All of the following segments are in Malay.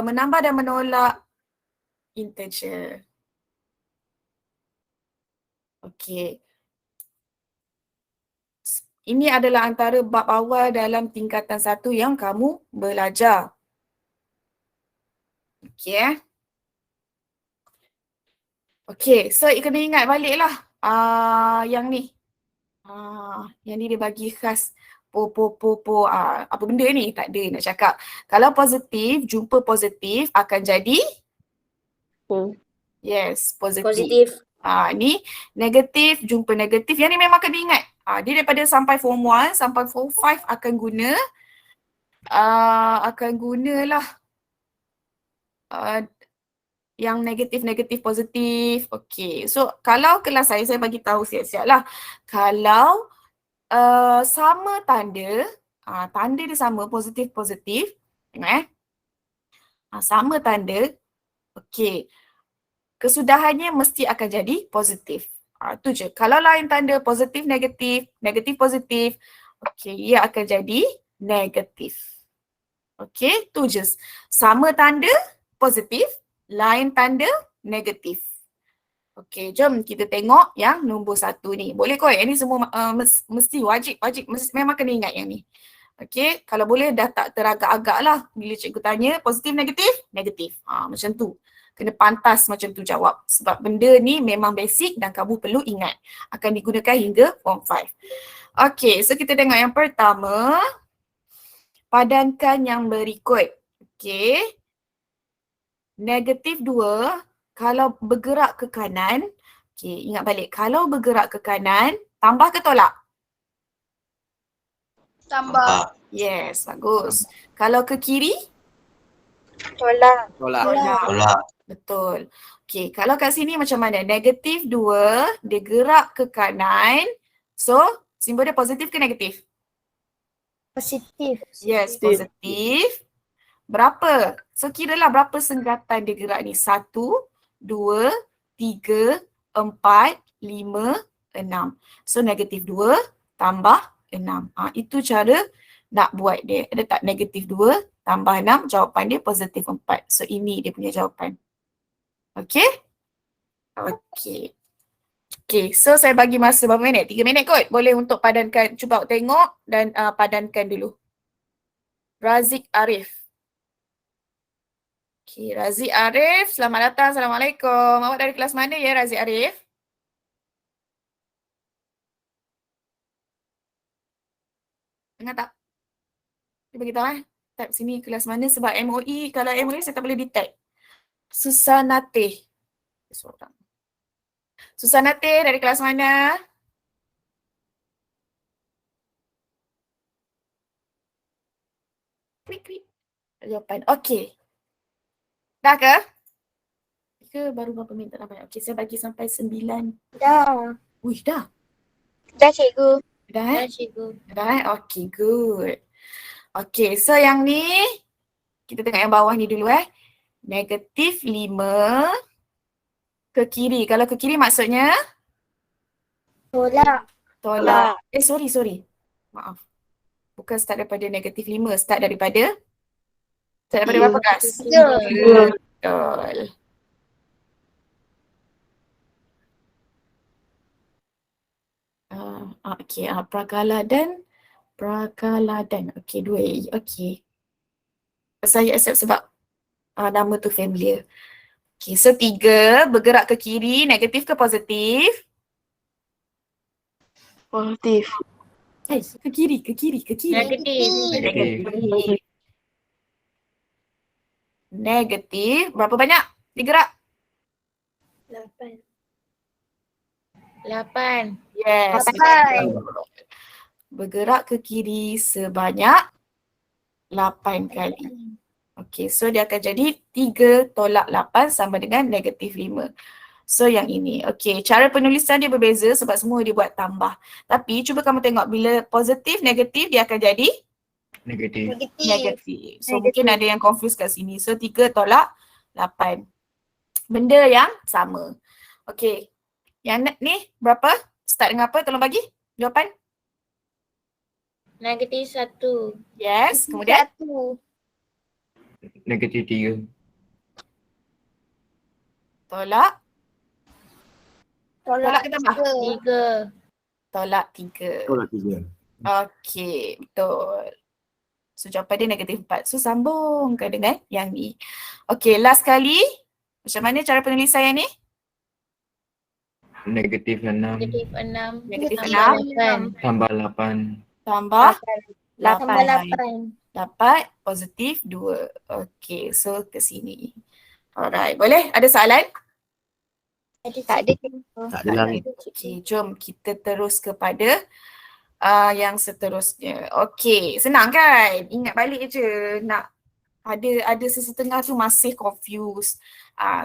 menambah dan menolak integer. Okey. Ini adalah antara bab awal dalam tingkatan 1 yang kamu belajar. Okey. Okey, so kena ingat baliklah yang ni. Yang ni dia bagi khas apa benda ni? Tak ada nak cakap. Kalau positif, jumpa positif akan jadi yes, positif. Ni negatif, jumpa negatif. Yang ni memang kena ingat. Dia daripada sampai form 1 sampai form 5 akan guna gunalah yang negatif positif. Okey. So kalau kelas saya bagi tahu siap-siap lah. Kalau sama tanda, tanda dia sama positif. Tengok sama tanda. Okey. Kesudahannya mesti akan jadi positif. Tu je. Kalau lain tanda positif negatif positif, okey, ia akan jadi negatif. Okey, tu je. Sama tanda positif, lain tanda negatif. Okey, jom kita tengok yang nombor 1 ni. Boleh kot? Yang ni semua mesti wajib, memang kena ingat yang ni. Okey, kalau boleh dah tak teragak-agak lah bila cikgu tanya positif, negatif. Macam tu. Kena pantas macam tu jawab. Sebab benda ni memang basic dan kamu perlu ingat. Akan digunakan hingga form 5. Okey, so kita tengok yang pertama. Padankan yang berikut. Okey. Negatif 2, kalau bergerak ke kanan, okey, ingat balik. Kalau bergerak ke kanan, tambah ke tolak? Tambah. Yes, bagus. Kalau ke kiri? Tolak. Betul. Okey, kalau kat sini macam mana? Negatif 2, dia gerak ke kanan. So, simbol dia positif ke negatif? Positif. Yes, positif. Berapa? So, kiralah berapa senggatan dia gerak ni? 1, 2, 3, 4, 5, 6. So, negatif 2 tambah 6. Itu cara nak buat dia. Ada tak negatif 2 tambah 6, jawapan dia positif 4. So, ini dia punya jawapan. Okay? Okay. Okay, so saya bagi masa berapa minit? 3 minit kot. Boleh untuk padankan. Cuba tengok dan padankan dulu. Razik Arif. Okay, Razik Arif. Selamat datang. Assalamualaikum. Awak dari kelas mana ya, Razik Arif? Dengar tak? Dia beritahu type sini kelas mana sebab MOE. Kalau MOE saya tak boleh detect. Susanate. Seorang. Susanate dari kelas mana? Klik. Jawapan. Okey. Dah ke? Ke baru berapa minit tak nampak? Okey, saya bagi sampai 9. Dah. Wih, dah. Dah cikgu. Dah cikgu. Dah. Okey, good. Okey, so yang ni kita tengok yang bawah ni dulu Negatif 5 ke kiri. Kalau ke kiri maksudnya? Tolak. Sorry. Maaf. Bukan start daripada negatif 5. Start daripada berapa kelas? 3. Betul. Okey, Prakaladan. Okey, 2 okey. Saya accept sebab nama tu familiar. Okey, so 3 bergerak ke kiri, negatif ke positif? Positif. Ke kiri. Negatif. Berapa banyak digerak? 8. Yes. 8. Bergerak ke kiri sebanyak 8 kali. Okey, so dia akan jadi 3 tolak 8 sama dengan negatif 5. So yang ini. Okey, cara penulisan dia berbeza sebab semua dia buat tambah. Tapi cuba kamu tengok bila positif, negatif dia akan jadi? Negatif. So mungkin ada yang confuse kat sini. So 3 tolak 8. Benda yang sama. Okey. Yang ni berapa? Start dengan apa? Tolong bagi jawapan. Negatif 1. Yes. Kemudian? Negatif 3. Tolak. Tolak ke tambah? 3. Tolak 3. Tolak 3. Okey, betul. So jawapan dia negatif 4. So sambungkan dengan yang ni. Okey, last kali. Macam mana cara penulisan yang ni? Negatif 6 Negatif 6. Negatif Tambah 6 8. tambah 8. tambah Tambah 8. 8. Dapat positif 2. Okey, so ke sini. Alright, boleh? Ada soalan? Tak ada. Tak ada langit. Okey, jom kita terus kepada yang seterusnya. Okey, senang kan? Ingat balik je. Nak ada sesetengah tu masih confused.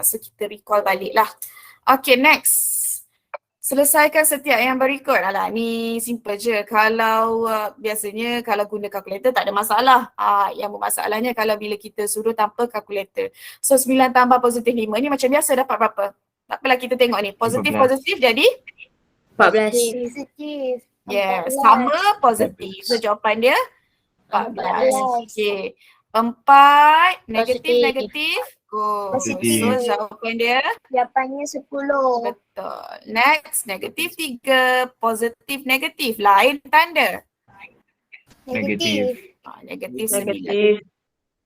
So kita recall balik lah. Okey, next. Selesaikan setiap yang berikut. Alah, ni simple je. Kalau biasanya kalau guna kalkulator tak ada masalah. Yang bermasalahnya kalau bila kita suruh tanpa kalkulator. So 9 tambah positif 5 ni macam biasa dapat berapa? Tak apalah kita tengok ni. Positif 14. positif jadi 14. Positif. yes, sama positif. So jawapan dia 14. Okey. 4 negatif Positif. negatif. Positif. So jawapan dia Jawapannya 10. betul. Next, negatif 3, positif negatif. Lain tanda. Negatif. Negatif 9.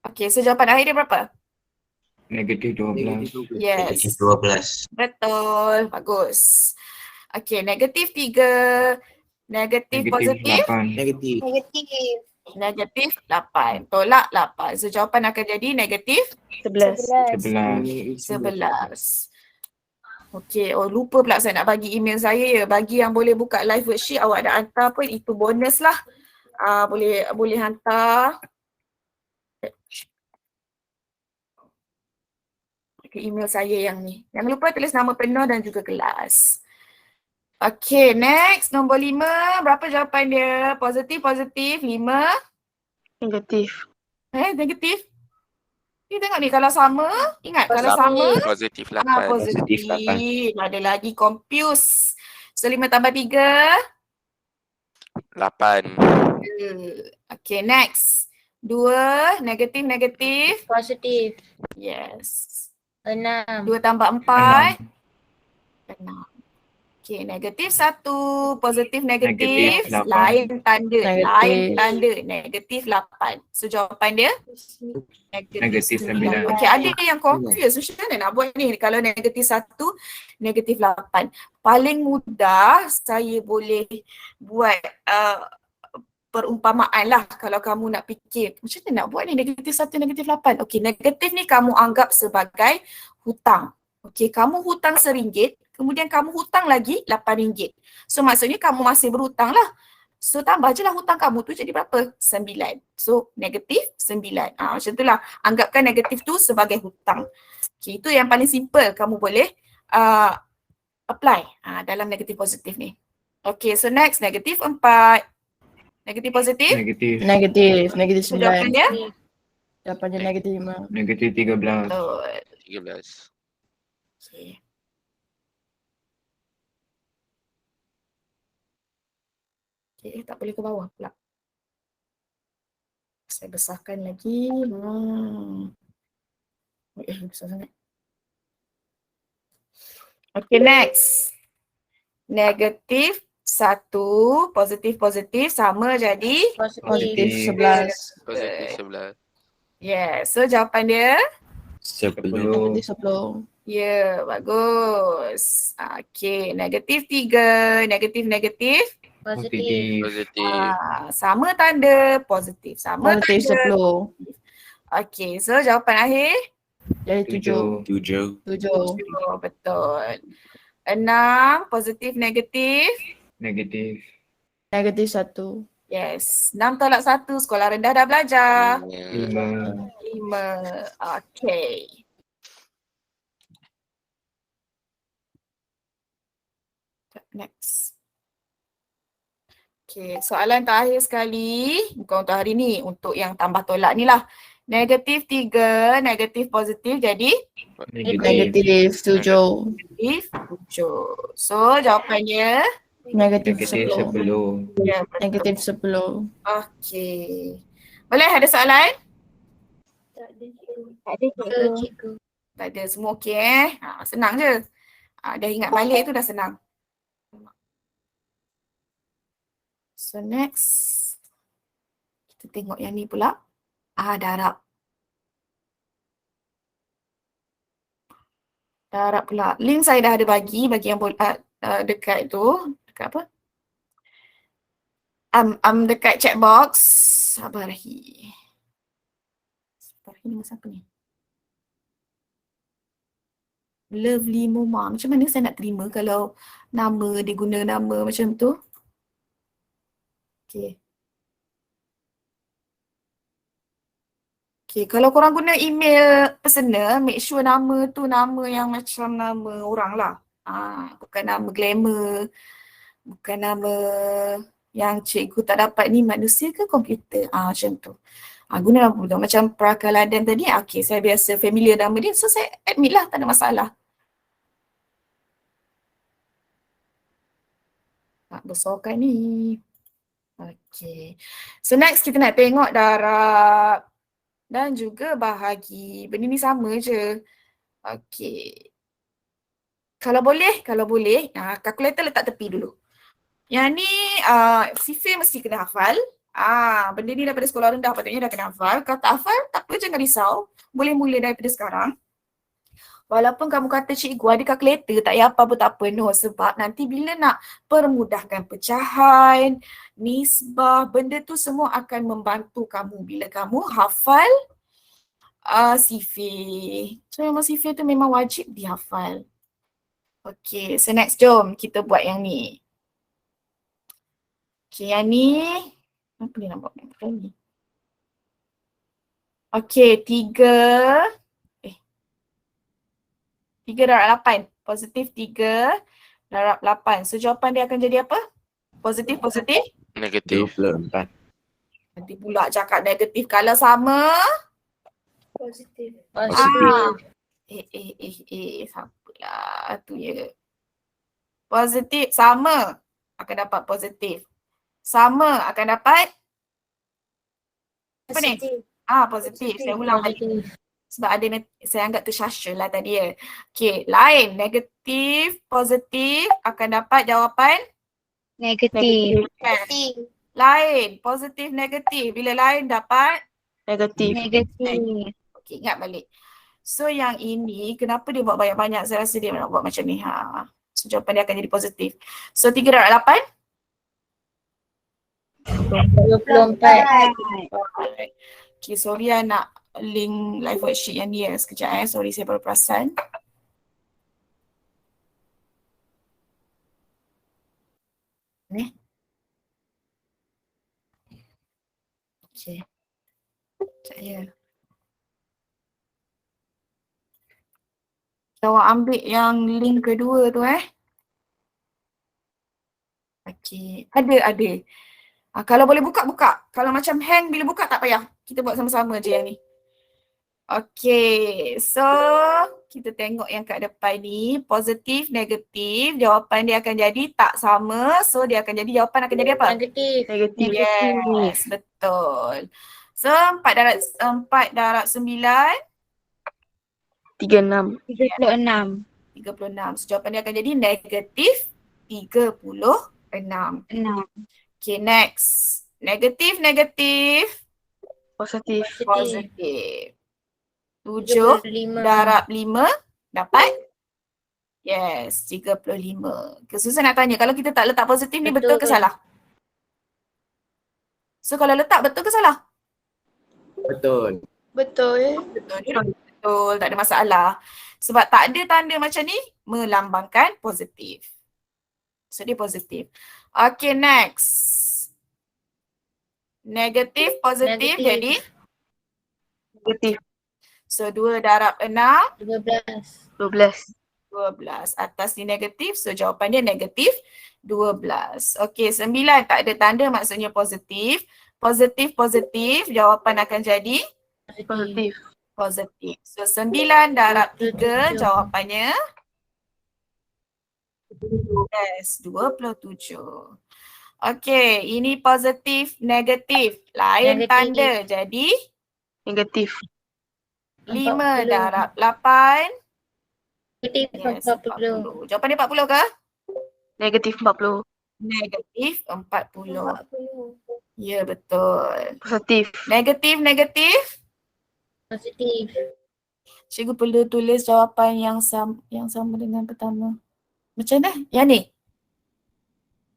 Okey, so jawapan akhir dia berapa? Negatif 12. Yes. 12. Betul. Bagus. Okey, negatif 3, negatif Negatif positif, 8. Negatif. Negatif. negatif 8. Tolak 8. So jawapan akan jadi negatif 11. 11. 11. Okey, lupa pula saya nak bagi email saya ya. Bagi yang boleh buka live worksheet awak dah hantar pun itu bonus lah. Boleh hantar ke email saya yang ni. Jangan lupa tulis nama penuh dan juga kelas. Okey, next nombor 5. Berapa jawapan dia? Positif, positif. 5. Negatif. Negatif. Ni tengok ni kalau sama. Ingat kalau sama. Positif Positif. 8. Ada lagi confuse. So 5 tambah 3. 8. Okay, next. 2, negatif, negatif. Positif. Yes. 6. 2 tambah 4. 6. Okay, negatif 1, positif negatif. Negatif 8. Lain tanda. Negatif. Lain tanda. Negatif 8. So jawapan dia? Negatif 9. Okay, ada yang confused. Macam mana nak buat ni? Kalau negatif 1, negatif 8. Paling mudah saya boleh buat perumpamaan lah kalau kamu nak fikir. Macam mana nak buat ni negatif 1, negatif 8? Okay, negatif ni kamu anggap sebagai hutang. Okay, kamu hutang RM1, kemudian kamu hutang lagi RM8. So maksudnya kamu masih berhutang lah. So tambah je lah hutang kamu tu jadi berapa? 9. So negatif 9. Macam tu lah. Anggapkan negatif tu sebagai hutang. Okay, itu yang paling simple kamu boleh apply dalam negatif positif ni. Okay, so next negatif 4. Negatif positif? Negatif. Negatif So jawapan 9. dia? Jawapannya negatif 5. Negatif 13. Betul. 13. Okay. Okay, tak boleh ke bawah pula. Saya besarkan lagi. Besar sangat. Okay, next. Negatif 1, positif sama jadi? Positif 11. Positif 11. Yes, so jawapan dia? 10. Negatif 10. Ya, bagus. Okay, negatif 3, negatif. Positif. Positif. Sama tanda, positif. Sama Positif tanda. 10. Okay, so jawapan akhir? Jadi 7. 7. 7. Oh, betul. 6, positif, negatif. Negatif. Negatif 1. Yes, 6 tolak 1, sekolah rendah dah belajar. 5. 5, okay. Next. Okay, soalan terakhir sekali. Bukan untuk hari ni, untuk yang tambah tolak ni lah. Negatif 3, negatif positif jadi Negatif 7. negatif 7. So jawapannya? Negatif Negatif 10. 10. Ya, betul. Negatif 10. Okay. Boleh ada soalan? Tak ada. Cikgu. Tak ada, semua okey senang je. Dah ingat balik tu dah senang. So next, kita tengok yang ni pula. Darab. Darab pula. Link saya dah ada bagi yang dekat tu. Dekat apa? Dekat chat box. Sabarahi. Sabarahi ni masa apa ni? Lovely Moma. Macam mana saya nak terima kalau nama dia guna nama macam tu? Okay. Okay, kalau korang guna email personal, make sure nama tu nama yang macam nama orang lah. Bukan nama glamour. Bukan nama yang cikgu tak dapat ni manusia ke komputer. Macam tu. Guna nama betul. Macam Prakaladan tadi, okay, saya biasa familiar nama dia. So saya admit lah, tak ada masalah. Tak besarkan ni. Okay. So next kita nak tengok darab dan juga bahagi. Benda ni sama je. Okay. Kalau boleh, kalkulator letak tepi dulu. Yang ni, sifir mesti kena hafal. Benda ni daripada sekolah rendah patutnya dah kena hafal. Kalau tak hafal, tak apa, jangan risau. Boleh mula daripada sekarang. Walaupun kamu kata cikgu ada kalkulator, tak payah apa pun tak apa. No, sebab nanti bila nak permudahkan pecahan, nisbah, benda tu semua akan membantu kamu bila kamu hafal sifir. So memang sifir tu memang wajib dihafal. Okay, so next jom kita buat yang ni. Okay, yang ni, apa ni nak buat ni? Okay, 3 darab 8. Positif 3 darab 8. So jawapan dia akan jadi apa? Positif. Negatif. 24. Nanti pula cakap negatif. Kalau sama? Positif. Sampalah tu ya. Positif sama akan dapat positif. Sama akan dapat apa ni? Positif. Saya ulang balik. Sebab ada saya anggap tersyasha lah tadi ya. Okay, lain. Negatif, positif akan dapat jawapan? Negatif. Lain. Positif, negatif. Bila lain dapat? Negatif. Okay, ingat balik. So yang ini, kenapa dia buat banyak-banyak? Saya rasa dia nak buat macam ni. So jawapan dia akan jadi positif. So 3 darab 8? 24. Okay, sorry nak link live worksheet yang ni sekejap Sorry saya baru perasan. Ni. Okay. Sekejap ya. Awak ambil yang link kedua tu Okay. Ada. Kalau boleh buka. Kalau macam hang bila buka tak payah. Kita buat sama-sama je yang ni. Okay. So, kita tengok yang kat depan ni. Positif, negatif. Jawapan dia akan jadi tak sama. So, dia akan jadi jawapan akan jadi apa? Negatif. Yes, betul. So, 4 darab 9. 36. 36. So, jawapan dia akan jadi negatif 36. 6. Okay, next. Negatif. Positif. 7 darab 5 dapat? Yes, 35. Susah nak tanya, kalau kita tak letak positif ni betul ke salah? So kalau letak betul ke salah? Betul. Betul. Betul, tak ada masalah. Sebab tak ada tanda macam ni melambangkan positif. So dia positif. Okay, next. Negatif, positif jadi? Negatif. So 2 darab 6? 12. 12. Atas ni negatif, so jawapan dia negatif 12. Okay, 9 tak ada tanda maksudnya positif. Positif, jawapan akan jadi? Positif. So 9 darab 3 jawapannya? Yes, 27. Okay, ini positif, negatif. Lain Negatif. tanda jadi? Negatif. 5 darab 8. Negatif Yes, 40. 40. Jawapan dia 40 ke? Negatif 40. Negatif 40. 40. Ya, betul. Positif. Negatif. Positif. Cikgu perlu tulis jawapan yang sama dengan pertama. Macam mana? Yang ni?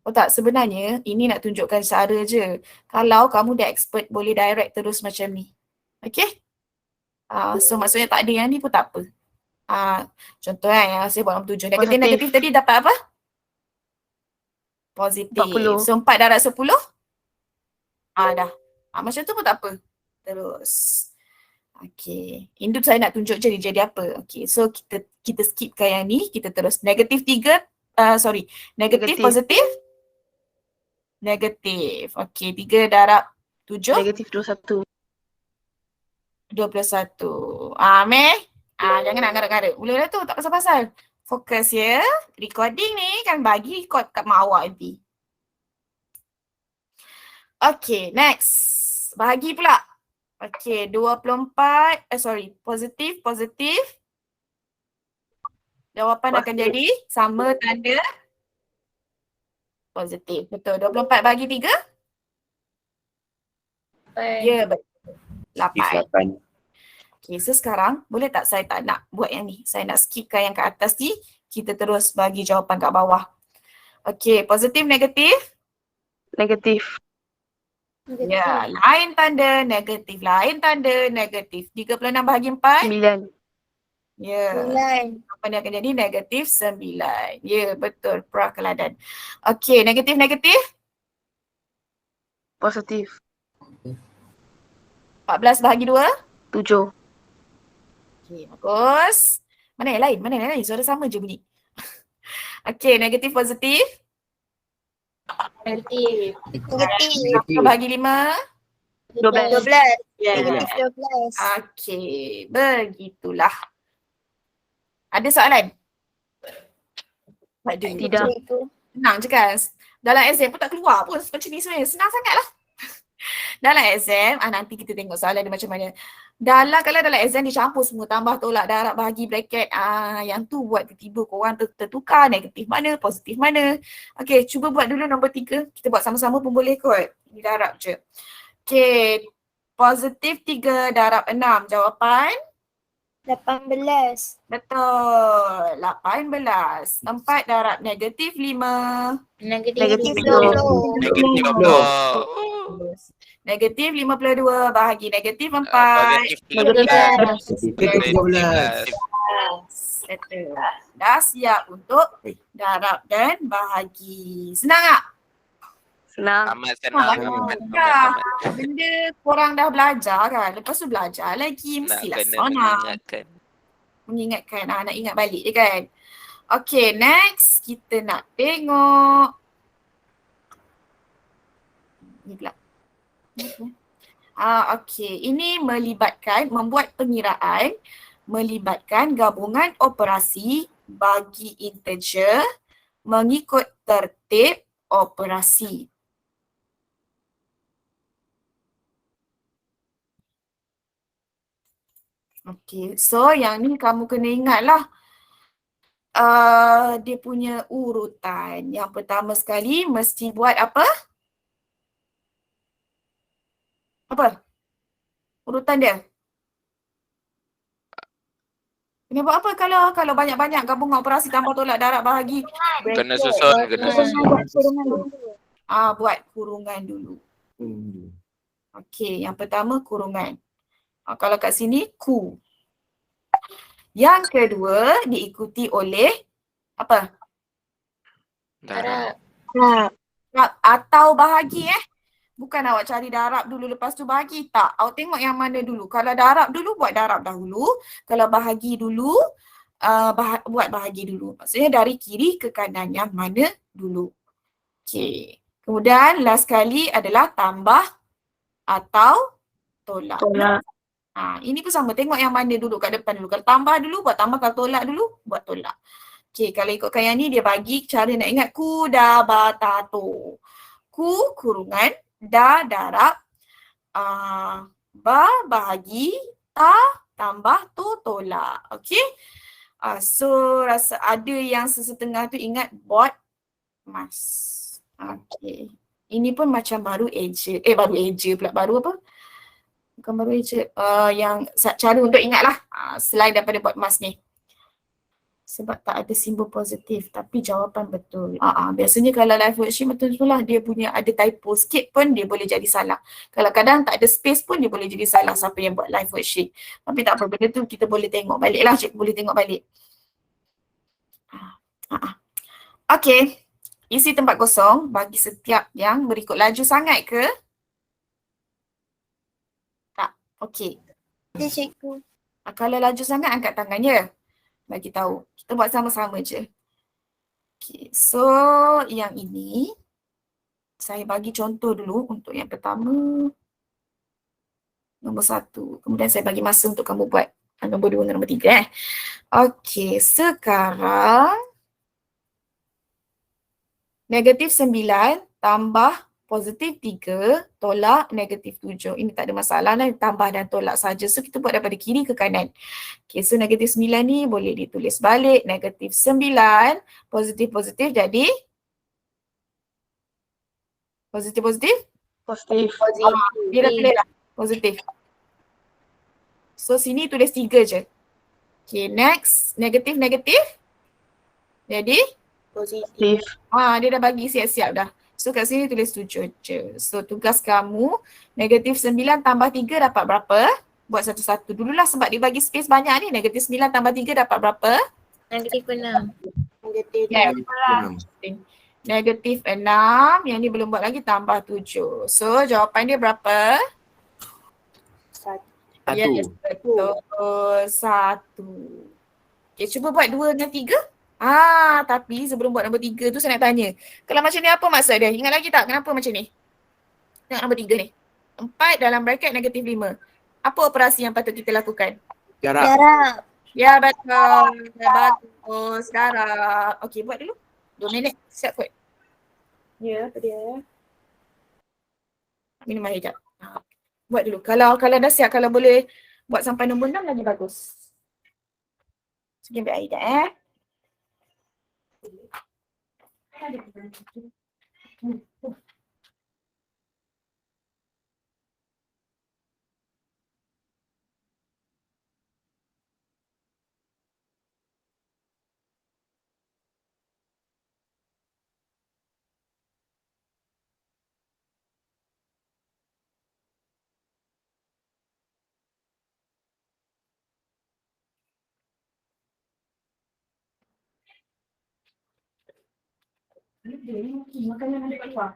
Oh tak, sebenarnya ini nak tunjukkan cara je. Kalau kamu dah expert, boleh direct terus macam ni. Okay? So maksudnya tak ada yang ni pun tak apa. Contoh yang saya buat nombor 7. Negatif tadi dapat apa? Positif. 40. So 4 darab 10? Dah. Macam tu pun tak apa. Terus. Okay. Ini saya nak tunjuk je dia jadi apa. Okay. So kita skipkan yang ni. Kita terus. Negatif 3. Negatif, positif? Negatif. Okay. 3 darab 7? Negatif 21. 21. Meh? Jangan nak garuk-garuk. Mula dah tu, tak pasal-pasal. Fokus ya. Recording ni kan bagi record kat mak awak nanti. Okay, next. Bahagi pula. Okay, 24. Positif. Jawapan akan jadi sama tanda positif. Betul. 24 bagi 3? Ya, betul. 8. 8. Okay, so sekarang boleh tak saya tak nak buat yang ni. Saya nak skipkan yang kat atas ni. Kita terus bagi jawapan kat bawah. Okay, positif, negatif? Negatif. Ya, lain tanda, negatif. Lain tanda, negatif. 36 bahagi 4? 9. Ya. 9. Apa dia akan jadi? Negatif 9. Ya, betul. Prakeladan. Okay, negatif? Positif. 14 bahagi 2? 7. Okay, bagus. Mana yang lain? Suara sama je bunyi. Okay, negatif, positif? Negatif. Berapa bahagi 5? 12. Negatif 12. Okay, begitulah. Ada soalan? Tidak. Senang je kan? Dalam exam pun tak keluar pun macam ni sebenarnya. Senang sangat lah. Dalam exam, nanti kita tengok soalan dia macam mana. Kalau dalam exam dicampur semua, tambah tolak darab bahagi bracket, yang tu buat tiba-tiba korang tertukar, negatif mana, positif mana. Okay, cuba buat dulu nombor 3. Kita buat sama-sama pun boleh kot. Ini darab je. Okay, positif 3 darab 6. Jawapan? 18. Betul. 18. 4 darab negatif 5. Negatif 20. 20. Negatif 52 bahagi negatif 4. Negatif 13. Betul. Dah siap untuk darab dan bahagi. Senang tak? Senang. Amat senang. Benda korang dah belajar kan. Lepas tu belajar lagi. Nak Mestilah kena senang. Mengingatkan. Nak ingat balik je kan. Okay, next kita nak tengok. Ni pula. Okay. Ini membuat pengiraan melibatkan gabungan operasi bagi integer mengikut tertib operasi. Okay, so yang ni kamu kena ingatlah dia punya urutan. Yang pertama sekali mesti buat apa? Apa? Urutan dia. Kena buat apa kalau banyak-banyak gabungan operasi tambah tolak darab bahagi? Kena susun. Buat kurungan dulu. Okey, yang pertama kurungan. Kalau kat sini ku. Yang kedua diikuti oleh apa? Darab. Atau bahagi Bukan awak cari darab dulu lepas tu bahagi. Tak. Awak tengok yang mana dulu. Kalau darab dulu, buat darab dahulu. Kalau bahagi dulu, buat bahagi dulu. Maksudnya dari kiri ke kanan yang mana dulu. Okay. Kemudian last kali adalah tambah atau tolak. Ini pun sama. Tengok yang mana dulu kat depan dulu. Kalau tambah dulu, buat tambah. Kalau tolak dulu, buat tolak. Okay. Kalau ikutkan yang ni, dia bagi cara nak ingat kuda batato. Ku kurungan, da darab, ba bahagi, ta tambah tu tolak. Okay. So rasa ada yang sesetengah tu ingat bought mask. Okay. Ini pun macam baru eja. Baru eja pula. Baru apa? Bukan baru eja. Yang cara untuk ingat lah. Selain daripada bought mask ni. Sebab tak ada simbol positif tapi jawapan betul. Biasanya kalau live worksheet betul-betul lah dia punya ada typo sikit pun dia boleh jadi salah. Kalau kadang tak ada space pun dia boleh jadi salah siapa yang buat live worksheet. Tapi tak apa, benda tu kita boleh tengok balik lah, cikgu boleh tengok balik. Okay, isi tempat kosong bagi setiap yang berikut. Laju sangat ke? Tak, okay. Ada cikgu. Kalau laju sangat angkat tangan je. Bagi tahu. Kita buat sama-sama je. Okay, so yang ini saya bagi contoh dulu untuk yang pertama. Nombor 1. Kemudian saya bagi masa untuk kamu buat nombor 2 dan nombor 3. Okay, sekarang negatif 9 tambah positif 3 tolak negatif 7. Ini tak ada masalah lah, tambah dan tolak saja. So kita buat daripada kiri ke kanan. Okay, so negatif 9 ni boleh ditulis balik. Negatif 9 positif-positif jadi positif-positif. Positif. Dia dah tulis lah. Positif. So sini tulis 3 je. Okay, next. Negatif-negatif. Jadi? Positif. Dia dah bagi siap-siap dah. So kat sini tulis 7 je. So tugas kamu negatif 9 tambah 3 dapat berapa? Buat satu-satu dululah sebab dia bagi space banyak ni. Negatif 9 tambah 3 dapat berapa? Negatif 6. Negatif Yeah. 6. Negatif 6. Yang ni belum buat lagi tambah 7. So jawapan dia berapa? 1. Yes, betul. 1. Okay, cuba buat 2 dan 3. Tapi sebelum buat nombor 3 tu saya nak tanya. Kalau macam ni apa maksud dia? Ingat lagi tak kenapa macam ni? Tengok nombor 3 ni. 4 dalam bracket negatif 5. Apa operasi yang patut kita lakukan? Jarak. Jarak. Ya betul. Bagus. Sekarang. Okey, buat dulu. 2 minit. Siap kot. Ya, apa dia? Minum air sekejap. Buat dulu. Kalau dah siap, kalau boleh buat sampai nombor 6 lagi bagus. Sekejap ambil air sekejap makanan ada kat luar.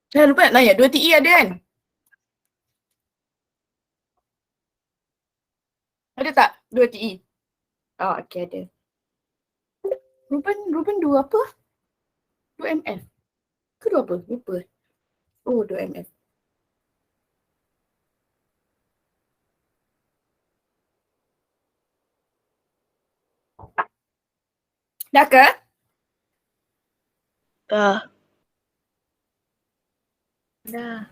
Jangan lupa nak tanya, 2 TE ada kan? Ada tak 2 TE? Okey ada. Ruben 2 apa? 2 MF. Ke 2 apa? Lupa. 2 MF. Dah ke? Dah. Dah.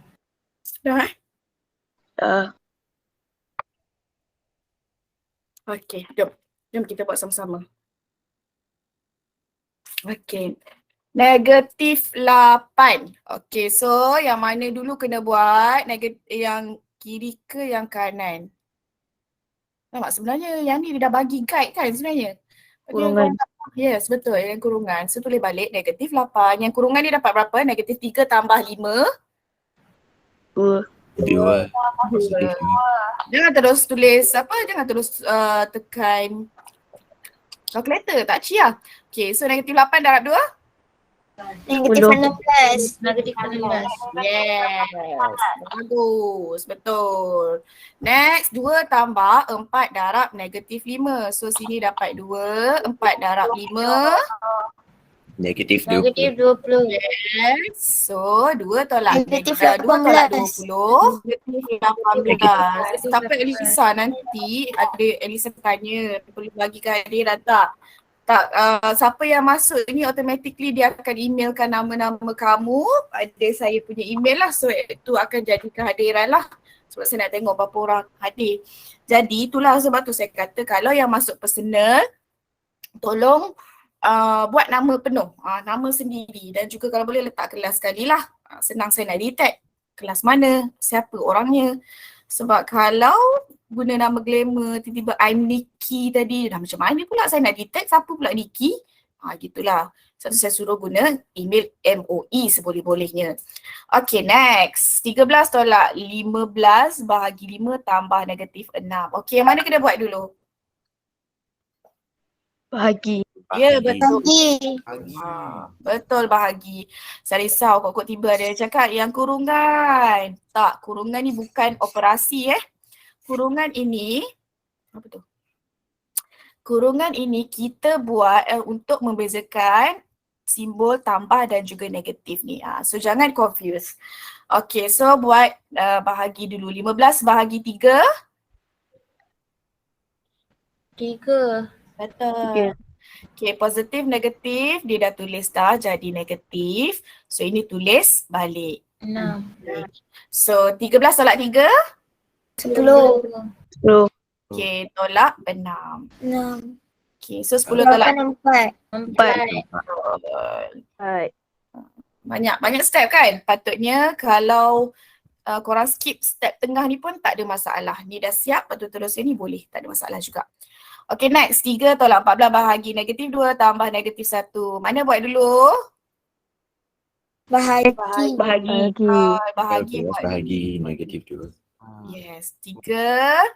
Dah. Okey, jom kita buat sama-sama. Okey. Negatif 8. Okey, so yang mana dulu kena buat? Yang kiri ke yang kanan? Nampak sebenarnya yang ni dia dah bagi guide kan sebenarnya. Kurungan. Yes, betul. Yang kurungan. So tulis balik negatif 8. Yang kurungan ni dapat berapa? Negatif 3 tambah 5. 2. 2. Jangan terus tulis apa? Jangan terus tekan calculator. Tak cia. Okay, so negatif 8 darab 2? Negatif 10. 16. Negatif 16. Yes. Bagus. Betul. Next, 2 tambah 4 darab negatif 5. So, sini dapat 2. 4 darab 5. Negatif Negatif 20. 20. Yes. So, 2 tolak Negatif 2 tolak 18. 20. Negatif 18. Sampai Elisa nanti ada Elisa tanya, boleh bagi ke hadiran tak? Tak, siapa yang masuk ni automatically dia akan emailkan nama-nama kamu pada saya punya email lah. So itu akan jadi kehadiran lah. Sebab saya nak tengok berapa orang hadir. Jadi itulah sebab tu saya kata kalau yang masuk personal, tolong buat nama penuh, nama sendiri dan juga kalau boleh letak kelas sekali lah. Senang saya nak detect kelas mana, siapa orangnya. Sebab kalau guna nama glamour, tiba-tiba I'm Nikki tadi, dah macam mana pula saya nak detect siapa pula Nikki? Gitulah. Sebab tu saya suruh guna email MOE seboleh-bolehnya. Okay, next. 13 tolak 15 bahagi 5 tambah negatif 6. Okay, yang mana kena buat dulu? Bahagi. Ya, betul. Bagi. Betul bahagi. Saya risau kok tiba ada yang cakap yang kurungan. Tak, kurungan ni bukan operasi Kurungan ini, apa tu? Kurungan ini kita buat untuk membezakan simbol tambah dan juga negatif ni. So jangan confuse. Okay, so buat bahagi dulu. 15 bahagi 3. 3. Betul. Okay, positif, negatif. Dia dah tulis dah jadi negatif. So ini tulis balik. 6. So 13 tolak 3. 10. 10. Okay, tolak 6. 6. Okay, so 10 tolak 4. 4. banyak step kan? Patutnya kalau korang skip step tengah ni pun tak ada masalah. Ni dah siap, lepas tu terus ni boleh. Tak ada masalah juga. Okay, next. 3 tolak 14 bahagi negatif 2 tambah negatif 1. Mana buat dulu? Bahagi. Bahagi. Bahagi buat dulu. Bahagi negatif 2. Yes, 3.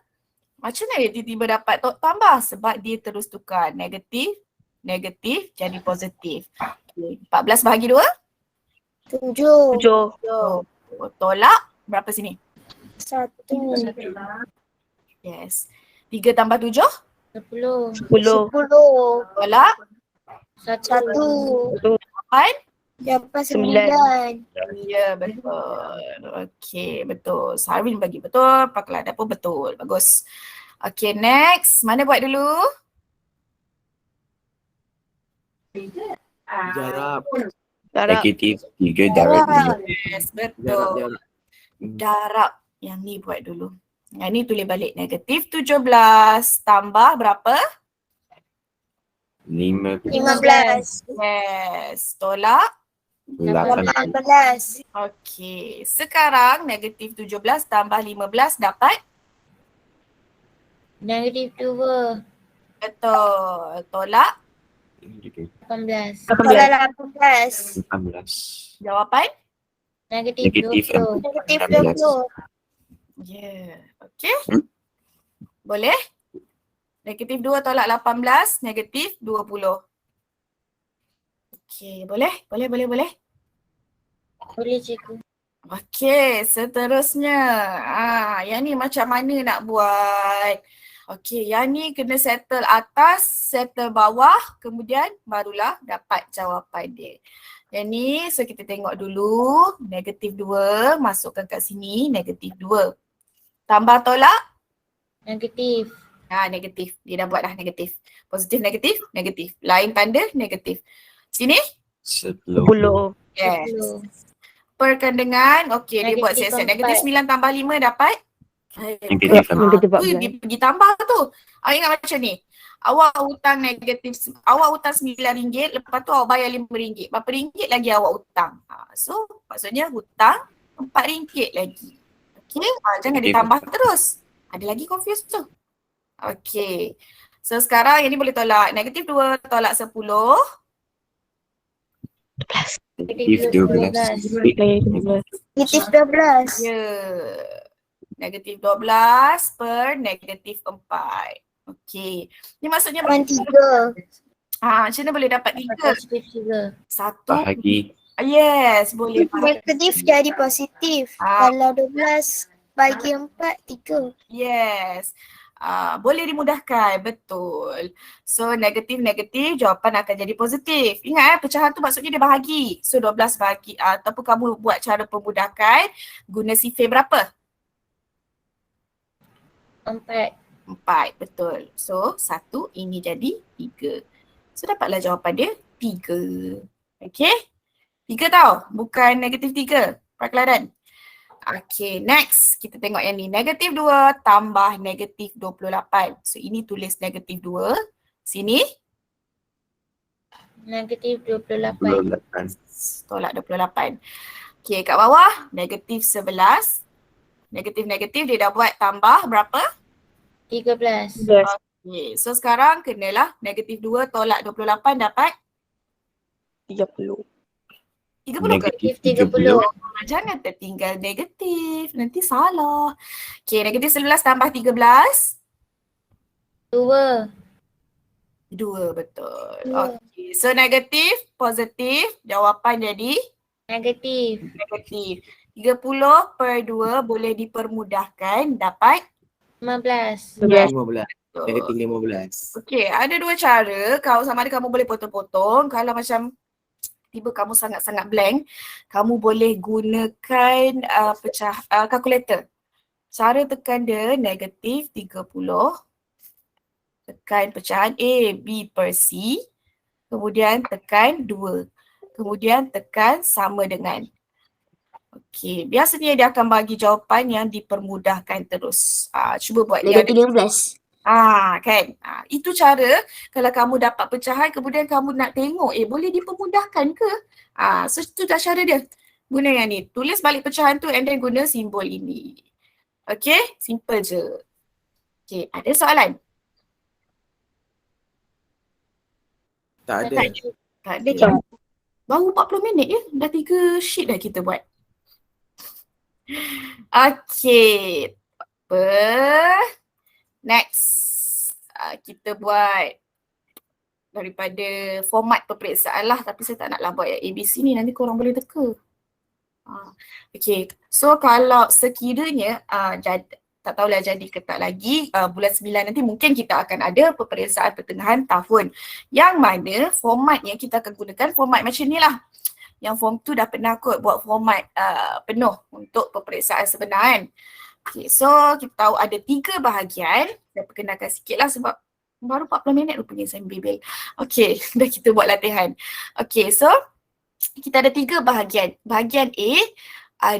Macam mana dia tiba-tiba dapat tambah? Sebab dia terus tukar negatif jadi positif. Okay. 14 bahagi 2? 7. 7. Tolak berapa sini? 1. Yes. 3 tambah 7? 10. 10. Tolak 1. 8? Dapat 9. 9. Ya, betul. Okey, betul. Sarwin bagi betul, Pak Kelada pun betul. Bagus. Okey, next. Mana buat dulu? Darab. Darab. Negatif 3 darab 5. Yes, betul. Darab. Yang ni buat dulu. Yang ni tulis balik. Negatif 17 tambah berapa? 5. 15. Yes. Tolak? 8. 18. Okey. Sekarang negatif 17 tambah 15 dapat? Negatif 2. Betul. Tolak? 18. 18. 18. Jawapan? Negatif Negatif 20. 16. Negatif 20. Ya. Okey. Boleh? Negatif 2 tolak 18, negatif 20. Okey, boleh? Boleh. Boleh cikgu. Okey, seterusnya. Yang ni macam mana nak buat? Okey, yang ni kena settle atas, settle bawah, kemudian barulah dapat jawapan dia. Yang ni, so kita tengok dulu. Negatif 2, masukkan kat sini, negatif 2. Tambah tolak? Negatif. Negatif. Dia dah buat dah negatif. Positif, negatif, negatif. Lain tanda, negatif. Sini? 10. 10. Yes. 10. Perkan dengan, okey dia buat Negatif siap-siap. 4. Negatif 9 tambah 5 dapat? Negatif Negatif Tu 14. dia pergi tambah tu. Ingat macam ni. Awak hutang awak hutang RM9, lepas tu awak bayar RM5. Berapa ringgit lagi awak hutang? So maksudnya hutang RM4 lagi. Okey, jangan Negatif ditambah terus. Ada lagi confused tu. Okey. So sekarang yang ni boleh tolak. Negatif 2 tolak 10. Negatif 12. Negatif 12. Ya. Negatif 12 per negatif 4. Okey. Ni maksudnya 3. Macam mana boleh dapat 3? Positif 3. 1. Bahagi. Yes, boleh. Negatif jadi positif. Kalau 12 bagi 4, 3. Yes. Boleh dimudahkan, betul. So negatif-negatif jawapan akan jadi positif. Ingat pecahan tu maksudnya dia bahagi. So 12 bahagi ataupun kamu buat cara pemudahkan guna sifir berapa? 4. 4, betul. So 1 ini jadi 3. So dapatlah jawapan dia 3. Okay? 3 tau, bukan negatif 3. Perkelaran. Okay, next. Kita tengok yang ni. Negatif 2 tambah negatif 28. So, ini tulis negatif 2. Sini. Negatif 28. 28. Tolak 28. Okay, kat bawah. Negatif 11. Negatif-negatif dia dah buat tambah berapa? 13. Okay, so sekarang kenalah negatif 2 tolak 28 dapat 30. 30 ke? Negatif 30. 30. Jangan tertinggal negatif. Nanti salah. Okay, negatif 11 tambah 13. 2. 2, betul. Dua. Okay, so negatif, positif, jawapan jadi Negatif. negatif. 30 per 2 boleh dipermudahkan dapat 15. 15. betul. Negatif 15. Okay, ada dua cara. Kalau sama ada kamu boleh potong-potong. Kalau macam tiba kamu sangat-sangat blank, kamu boleh gunakan kalkulator. Cara tekan dia negatif 30. Tekan pecahan A, B per C. Kemudian tekan 2. Kemudian tekan sama dengan. Okey, biasanya dia akan bagi jawapan yang dipermudahkan terus. Cuba buat dia. Negatif 15. Kan. Itu cara kalau kamu dapat pecahan kemudian kamu nak tengok boleh dipermudahkan ke? So itu dah cara dia. Guna yang ni. Tulis balik pecahan tu and then guna simbol ini. Okay, simple je. Okay, ada soalan? Tak ada. Tak ada. Baru 40 minit je. Dah 3 sheet dah kita buat. Okay. Apa? Next. Kita buat daripada format peperiksaan lah. Tapi saya tak naklah buat yang ABC ni. Nanti korang boleh teka. Okay. So kalau sekiranya tak tahulah jadi ke tak lagi, bulan 9 nanti mungkin kita akan ada peperiksaan pertengahan tahun. Yang mana formatnya kita akan gunakan format macam ni lah. Yang form tu dah pernah kot buat format penuh untuk peperiksaan sebenar kan. Okay, so kita tahu ada 3 bahagian. Saya perkenalkan sikit lah sebab baru 40 minit rupanya saya bebel. Okay, dah kita buat latihan. Okay, so kita ada 3 bahagian. Bahagian A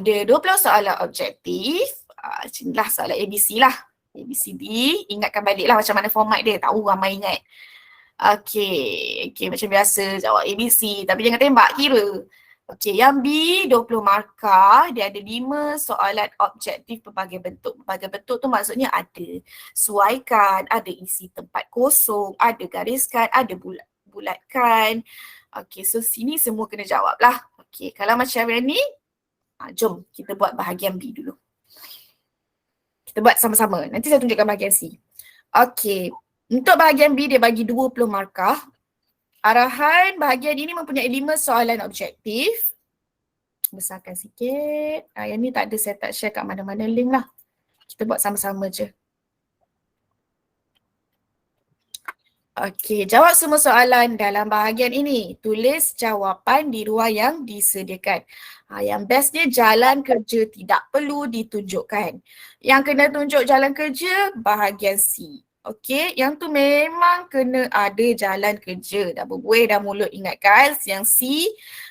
ada 20 soalan objektif. Inilah soalan ABC lah. ABCD, ingatkan balik lah macam mana format dia. Tahu ramai ingat. Okay, macam biasa jawab ABC tapi jangan tembak kira. Okay, yang B 20 markah, dia ada 5 soalan objektif pelbagai bentuk. Pelbagai bentuk tu maksudnya ada suaikan, ada isi tempat kosong, ada gariskan, ada bulatkan. Okay, so sini semua kena jawab lah. Okay, kalau macam yang ni, jom kita buat bahagian B dulu. Kita buat sama-sama. Nanti saya tunjukkan bahagian C. Okay. Untuk bahagian B dia bagi 20 markah. Arahan bahagian ini mempunyai 5 soalan objektif. Besarkan sikit. Yang ni tak ada, saya tak share kat mana-mana link lah. Kita buat sama-sama je. Okey, jawab semua soalan dalam bahagian ini. Tulis jawapan di ruang yang disediakan. Yang bestnya jalan kerja tidak perlu ditunjukkan. Yang kena tunjuk jalan kerja bahagian C. Okey, yang tu memang kena ada jalan kerja. Dah berbuih dah mulut, ingat guys. Yang C,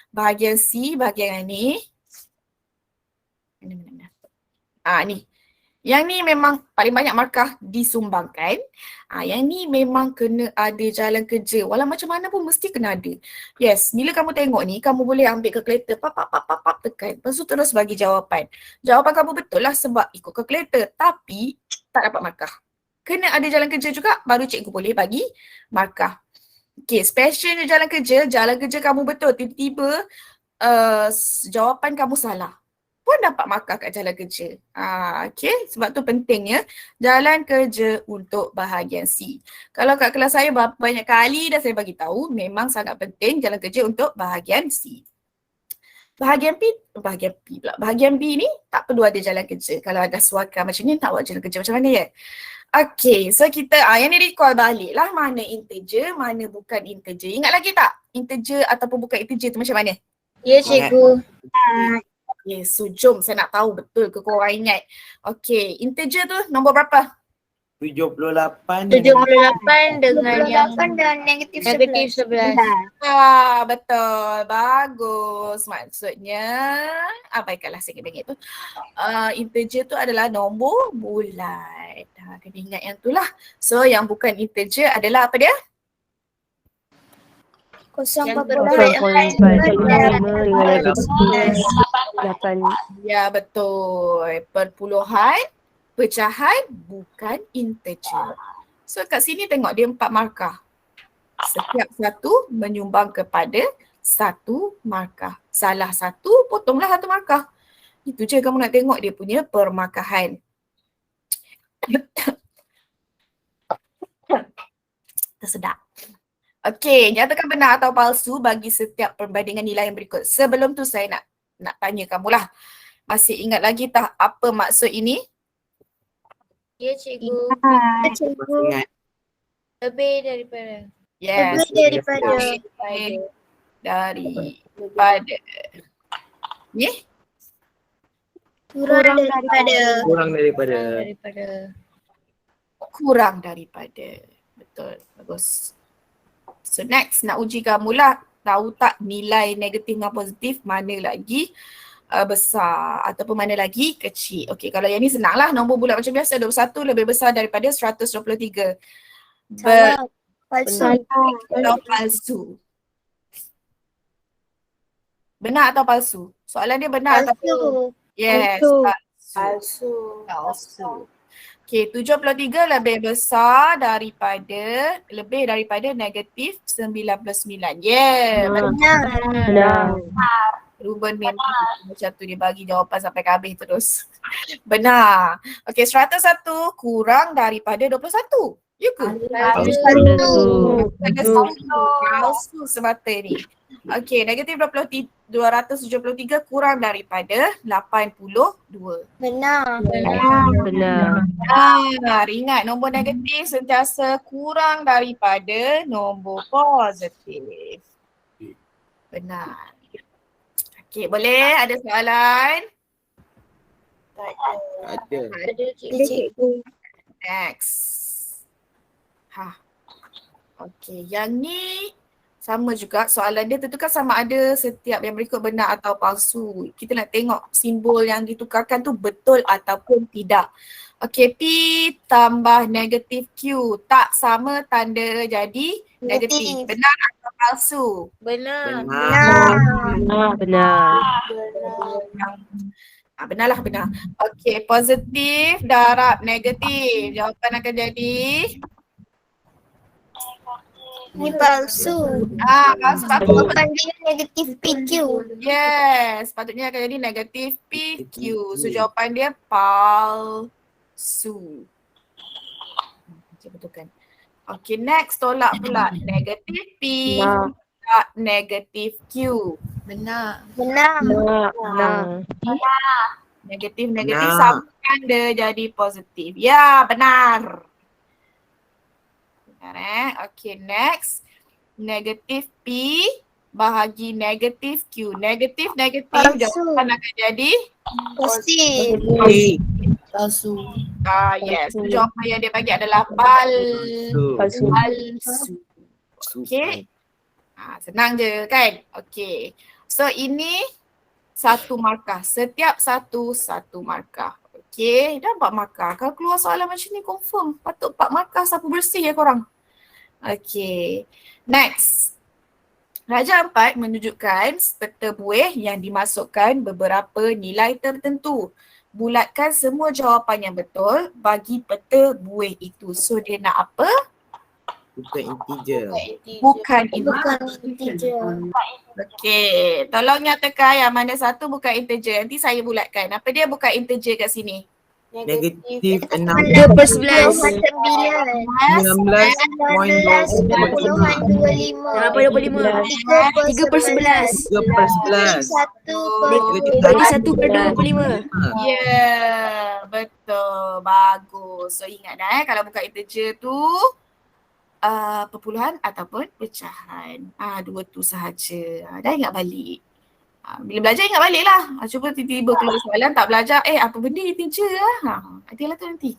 bahagian C, bahagian yang ni. Ni. Yang ni memang paling banyak markah disumbangkan. Yang ni memang kena ada jalan kerja. Walau macam mana pun mesti kena ada. Yes, bila kamu tengok ni, kamu boleh ambil kalkulator, pap, tekan. Lepas tu terus bagi jawapan. Jawapan kamu betul lah sebab ikut kalkulator. Tapi tak dapat markah. Kena ada jalan kerja juga, baru cikgu boleh bagi markah. Okay, specialnya jalan kerja kamu betul. Tiba-tiba jawapan kamu salah. pun dapat markah kat jalan kerja. Okay, sebab tu pentingnya jalan kerja untuk bahagian C. Kalau kat kelas saya banyak kali dah saya bagi tahu memang sangat penting jalan kerja untuk bahagian C. Bahagian B ni tak perlu ada jalan kerja. Kalau ada suaka macam ni tak buat jalan kerja macam mana ya? Okay, so kita yang ni recall balik lah mana integer, mana bukan integer. Ingat lagi tak? Integer ataupun bukan integer tu macam mana? Ya cikgu. Okay, so jom saya nak tahu betul ke korang ingat. Okay, integer tu nombor berapa? 78 78 dengan yang 8 dan negatif 11. negatif 11. Betul. Bagus. Maksudnya, baiklah saya kena ingat tu. Integer tu adalah nombor bulat. Kena ingat yang tu lah. So, yang bukan integer adalah apa dia? 0.4 Ya, betul. Perpuluhan, pecahan bukan integer. So kat sini tengok dia 4 markah. Setiap satu menyumbang kepada 1 markah. Salah satu, potonglah 1 markah. Itu je kamu nak tengok dia punya permarkahan. Tersedak. Okey, nyatakan benar atau palsu bagi setiap perbandingan nilai yang berikut. Sebelum tu saya nak tanya kamulah. Masih ingat lagi tak apa maksud ini? Ya cikgu. Ingat. Lebih daripada. Yes. Lebih daripada. Daripada. Ni? Kurang daripada. Kurang daripada. Kurang daripada. Betul. Bagus. So next nak uji kamu lah. Tahu tak nilai negatif dengan positif mana lagi besar ataupun mana lagi kecil. Okey, kalau yang ni senang lah. Nombor bulat macam biasa 21 lebih besar daripada 123. Salah. Palsu. Atau palsu. Benar atau palsu? Soalan dia benar atau palsu? Palsu. Yes, palsu. Palsu. Okey, 73 lebih daripada negatif 99. Yeah, Benar. Ruben memang macam tu, dia bagi jawapan sampai ke habis terus. Benar. Okey, 101 kurang daripada 21. Ya ke? Palsu semata ni. Okey, negatif 273 kurang daripada 82. Benar. Ingat nombor negatif sentiasa kurang daripada nombor positif. Benar. Okey, boleh? Ada soalan? Ada. Ada cikgu. Next. Okey, yang ni sama juga soalan dia tentukan sama ada setiap yang berikut benar atau palsu. Kita nak tengok simbol yang ditukarkan tu betul ataupun tidak. Okey, P tambah negatif Q tak sama tanda jadi negatif. Benar atau palsu? Benar. Benarlah, benar. Okey, positif darab negatif. Jawapan akan jadi? Ni palsu. Palsu. Jawapan dia negatif PQ. Yes, patutnya akan jadi negatif PQ. So jawapan dia palsu. Macam betul kan? Okay, next tolak pula. Negatif P tolak negatif Q. Benar. Negatif sama tanda jadi positif. Ya, benar. Okay, next. Negatif P bahagi negatif Q. Negatif jawapan akan jadi Positif. palsu. Yes. Jawapan yang dia bagi adalah palsu. Okay. Senang je kan? Okay. So ini 1 markah. Setiap satu markah. Okay. Dah 4 markah. Kalau keluar soalan macam ni confirm. Patut 4 markah sapu bersih ya korang. Okay. Next. Raja 4 menunjukkan peta buih yang dimasukkan beberapa nilai tertentu. Bulatkan semua jawapan yang betul bagi peta buih itu. So dia nak apa? Bukan integer. Bukan Bukan integer. integer. Okey, tolong nyatakan yang mana satu bukan integer. Nanti saya bulatkan. Apa dia bukan integer kat sini? Negatif 6. 2/11. 19.25. 3/11. 3/11. Jadi 1/25. Ya, betul. Bagus. So ingat kalau bukan integer tu perpuluhan ataupun pecahan. Dua tu sahaja. Dah ingat balik. Bila belajar ingat balik lah. Cuba tiba-tiba keluar soalan tak belajar. Apa benda integer lah. Hati-hati tu nanti.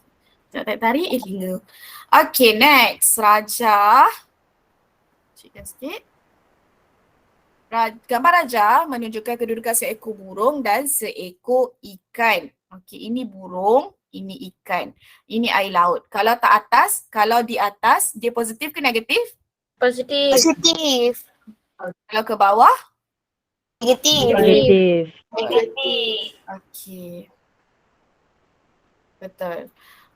Tarik hingga. Okay, next. Raja. Cikkan sikit. Gambar raja menunjukkan kedudukan seekor burung dan seekor ikan. Okey, ini burung, ini ikan. Ini air laut. Kalau tak atas, kalau di atas, dia positif ke negatif? Positif. Positif. Kalau ke bawah? Negatif. Negatif. Okey. Betul.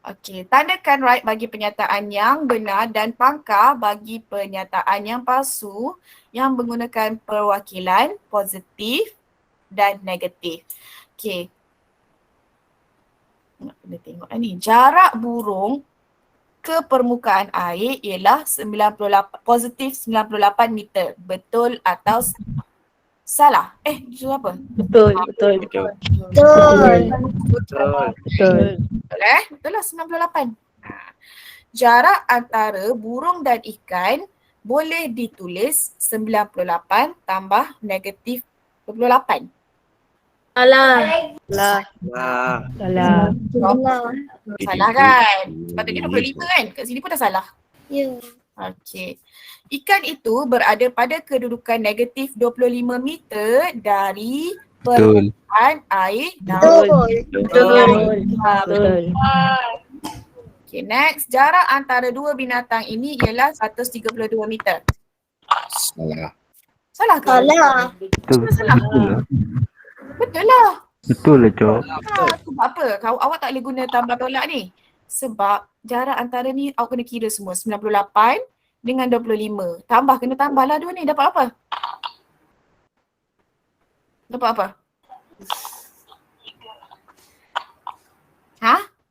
Okey, tandakan right bagi pernyataan yang benar dan pangkar bagi pernyataan yang palsu yang menggunakan perwakilan positif dan negatif. Okey. Nak kena tengok ni. Jarak burung ke permukaan air ialah 98 positif 98 meter. Betul atau salah? Jawab apa? Betul. Betul. Betul. Betul lah 98. Jarak antara burung dan ikan boleh ditulis 98 tambah negatif 28. Salah. Nah, Salah. Salah kan? Sepatutnya 25 kan? Kat sini pun dah salah. Ya. Okey. Ikan itu berada pada kedudukan negatif 25 meter dari permukaan air laut. Betul. Betul. Okay, next. Jarak antara dua binatang ini ialah 132 meter. Salah. Salah ke? Salah. Betul. Salah. Betul lah. Betul lah. Betul lah, Cok. Sebab apa? Awak tak boleh guna tambah tolak ni. Sebab jarak antara ni awak kena kira semua. 98 dengan 25. Kena tambah lah dua ni. Dapat apa? Dapat apa?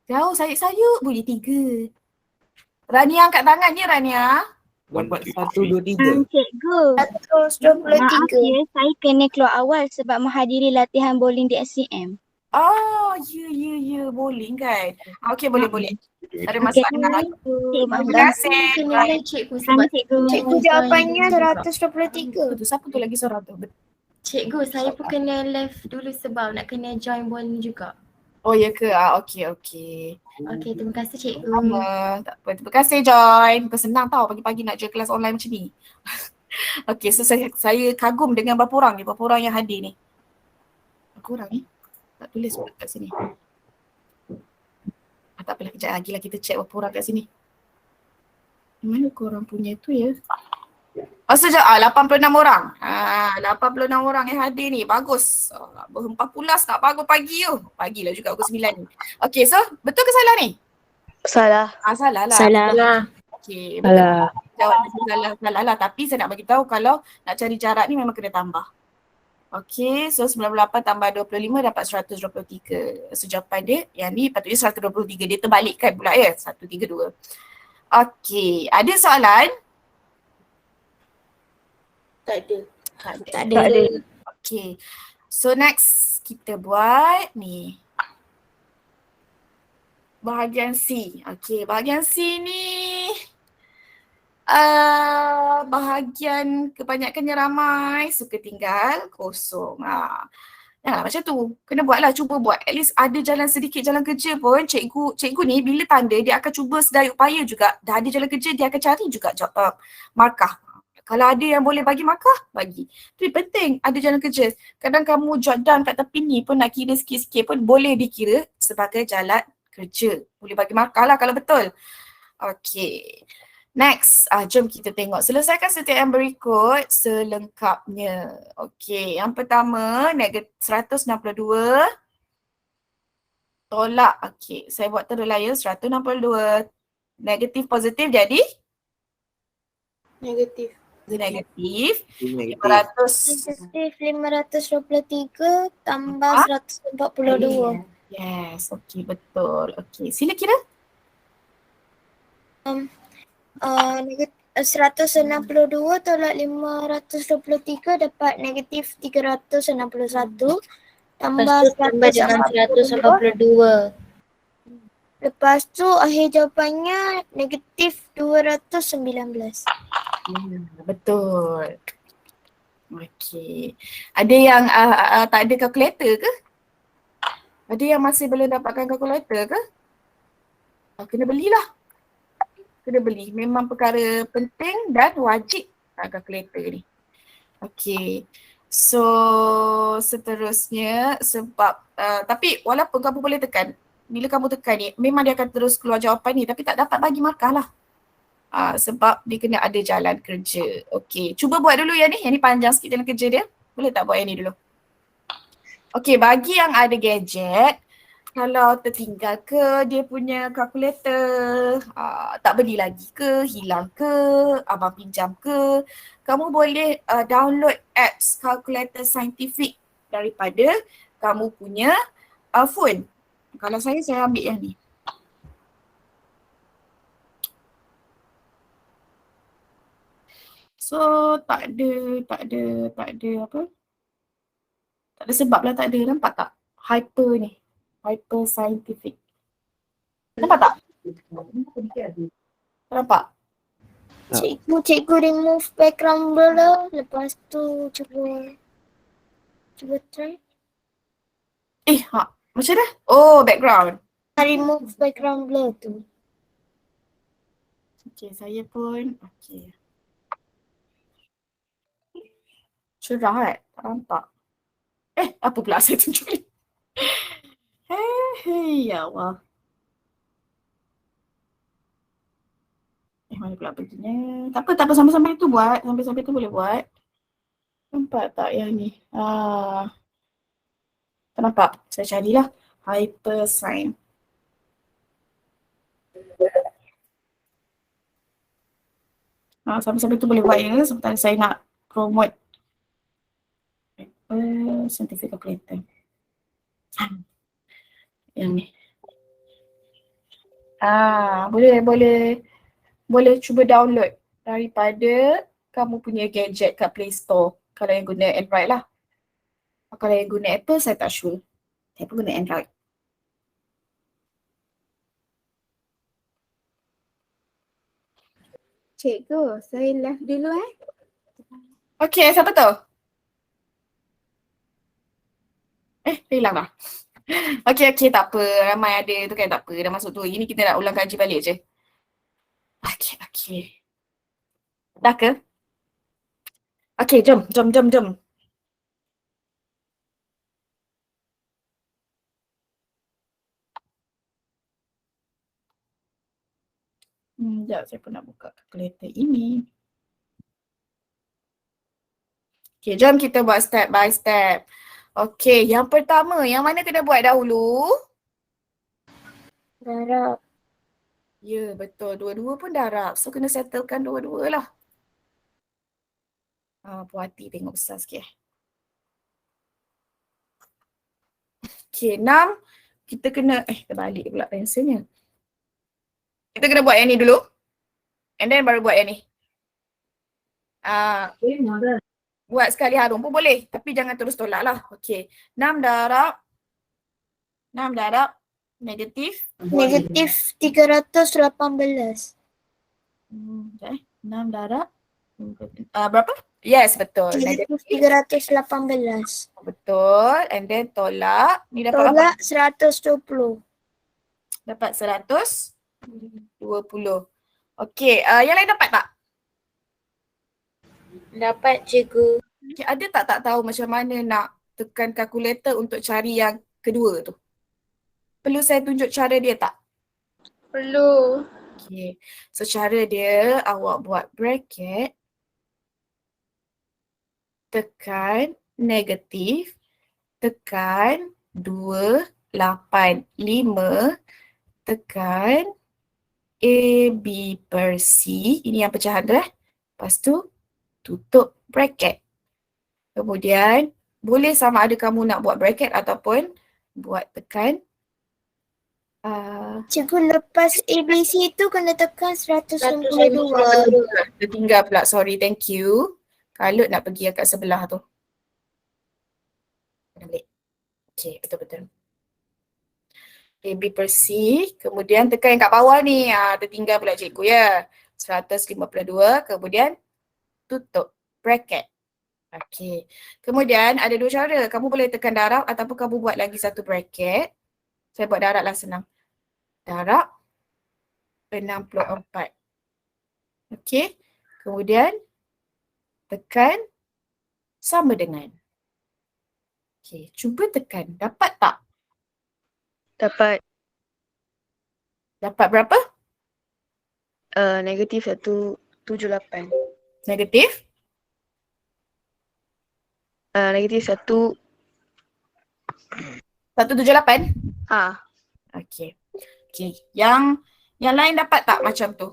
Jauh sayup-sayup. Boleh 3. Rania angkat tangan ni Rania. dapat 1, 2, 3. Cikgu, 123. maaf ya, saya kena keluar awal sebab menghadiri latihan bowling di SCM. Ya. Bowling kan? Okey, boleh. Tak ada Okey, masalah. Terima Terima kasih. Kenal cikgu Sama sebab cikgu. Cikgu jawapannya 123. Betul. Siapa tu lagi seorang tu? cikgu saya pun kena left dulu sebab nak kena join bowling juga. Oh ya ke? Okey. Okey, terima kasih cikgu. Tak apa. Terima kasih Joy. Bukan senang tau pagi-pagi nak join kelas online macam ni. Okey, so saya kagum dengan berapa orang ni? Berapa orang yang hadir ni? Berapa orang ni? Tak tulis pula kat sini. Tak apalah, kejap lagi lah kita check berapa orang kat sini. Mana korang punya tu ya? Sekejap. 86 orang. 86 orang yang hadir ni. Bagus. Berhempah pulas nak bangun pagi tu. Pagilah juga pukul 9 ni. Okey, so betul ke salah ni? Salah. Salah lah. Salah. Okey. Salah. Jawab salah lah. Tapi saya nak bagi tahu kalau nak cari jarak ni memang kena tambah. Okey, so 98 tambah 25 dapat 123. So jawapan dia yang ni patutnya 123. Dia terbalikkan pula ya. 132. Okey, ada soalan? Tak ada. Tak ada. Okey. So next kita buat ni. Bahagian C. Okey, bahagian C ni bahagian kebanyakannya ramai suka tinggal kosong. Janganlah macam tu. Kena buatlah, cuba buat. At least ada jalan sedikit jalan kerja pun. Cikgu ni bila tanda dia akan cuba sedaya upaya juga. Dah ada jalan kerja dia akan cari juga markah. Kalau ada yang boleh bagi markah, bagi. Tapi penting ada jalan kerja. Kadang kamu jot down kat tepi ni pun nak kira sikit-sikit pun boleh dikira sebagai jalan kerja. Boleh bagi markah lah kalau betul. Okey. Next, jom kita tengok. Selesaikan setiap yang berikut selengkapnya. Okey, yang pertama, 162. Tolak. Okey, saya buat terus lah ya. 162. Negatif positif jadi? Negatif. Negatif. Negatif. 500. Negatif 523 tambah 142. Yes, okey betul. Okey, sila kira. 162 tolak 523 dapat negatif 361 tambah Lepas tu tambah dengan 182. Lepas tu akhir jawapannya negatif 219. Betul. Okey. Ada yang tak ada kalkulator ke? Ada yang masih belum dapatkan kalkulator ke? Kena belilah. Kena beli. Memang perkara penting dan wajib kalkulator ni. Okey. So seterusnya sebab tapi walaupun kamu boleh tekan, bila kamu tekan ni memang dia akan terus keluar jawapan ni tapi tak dapat bagi markah lah. Sebab dia kena ada jalan kerja. Okey, cuba buat dulu yang ni panjang sikit jalan kerja dia. Boleh tak buat yang ni dulu? Okey, bagi yang ada gadget, kalau tertinggal ke dia punya kalkulator, tak beli lagi ke, hilang ke, abang pinjam ke, kamu boleh download apps kalkulator saintifik daripada kamu punya phone. Kalau saya ambil yang ni. So tak ada apa? Tak ada sebab lah, tak ada. Nampak tak? Hyper ni. Hyper scientific. Nampak tak? Nampak? Cikgu remove background blur. Lepas tu cuba try. Macam mana? Oh, background. Remove background blur tu. Okay, saya pun. Okay. Cerah tak nampak. Apa pula saya tunjuk ni? Ya Allah. Mana pula perginya? Tak apa, sampai-sampai tu buat. Sampai-sampai tu boleh buat. Nampak tak yang ni? Tak nampak? Saya carilah. Hypersign. Sampai-sampai tu boleh buat ya. Sebentar saya nak promote scientific calculator. Yang ni. Boleh cuba download daripada kamu punya gadget kat Play Store. Kalau yang guna Android lah. Kalau yang guna Apple saya tak sure. Saya pun guna Android. Cikgu, saya live dulu Okay, siapa tu? Hilang dah. Okay, tak apa. Ramai ada tu kan, tak apa. Dah masuk tu. Ini kita nak ulang kaji balik je. Okay. Dah ke? Okay, jom. Sekejap, saya pun nak buka kalkulator ini. Okay, jom kita buat step by step. Okay, yang pertama, yang mana kena buat dahulu? Darab. Ya, betul. Dua-dua pun darab. So, kena settlekan dua-dua lah. Puas hati tengok besar sikit. Okay, 6. Kita kena, terbalik pula pensilnya. Kita kena buat yang ni dulu. And then baru buat yang ni. Buat sekali harum pun boleh. Tapi jangan terus tolak lah. Okay. 6 darab negatif 318. 6 darab berapa? Yes, betul. Negatif 318. Betul. And then tolak. Ni dapat Tolak apa? 120. Dapat 120. Okay. Yang lain dapat tak? Dapat cikgu. Okay, ada tak tahu macam mana nak tekan kalkulator untuk cari yang kedua tu? Perlu saya tunjuk cara dia tak? Perlu. Okay. So cara dia, awak buat bracket, tekan negatif, tekan 285, tekan A, B per C. Ini yang pecahan tu Lepas tu tutup bracket. Kemudian boleh sama ada kamu nak buat bracket ataupun buat tekan Cikgu, lepas ABC tu kena tekan 192. tertinggal pula, sorry, thank you. Kalut nak pergi kat sebelah tu. Kena balik. Okay, betul-betul. AB Persi, kemudian tekan yang kat bawah ni, tertinggal pula cikgu ya. 152, kemudian tutup bracket. Okay, kemudian ada dua cara. Kamu boleh tekan darab ataupun kamu buat lagi satu bracket. Saya buat darab lah, senang. Darab 64. Okay, kemudian tekan sama dengan. Okay, cuba tekan. Dapat tak? Dapat Dapat berapa? negatif 178. Negatif? Negatif 1. 178? Okay. Okay. Yang lain dapat tak macam tu?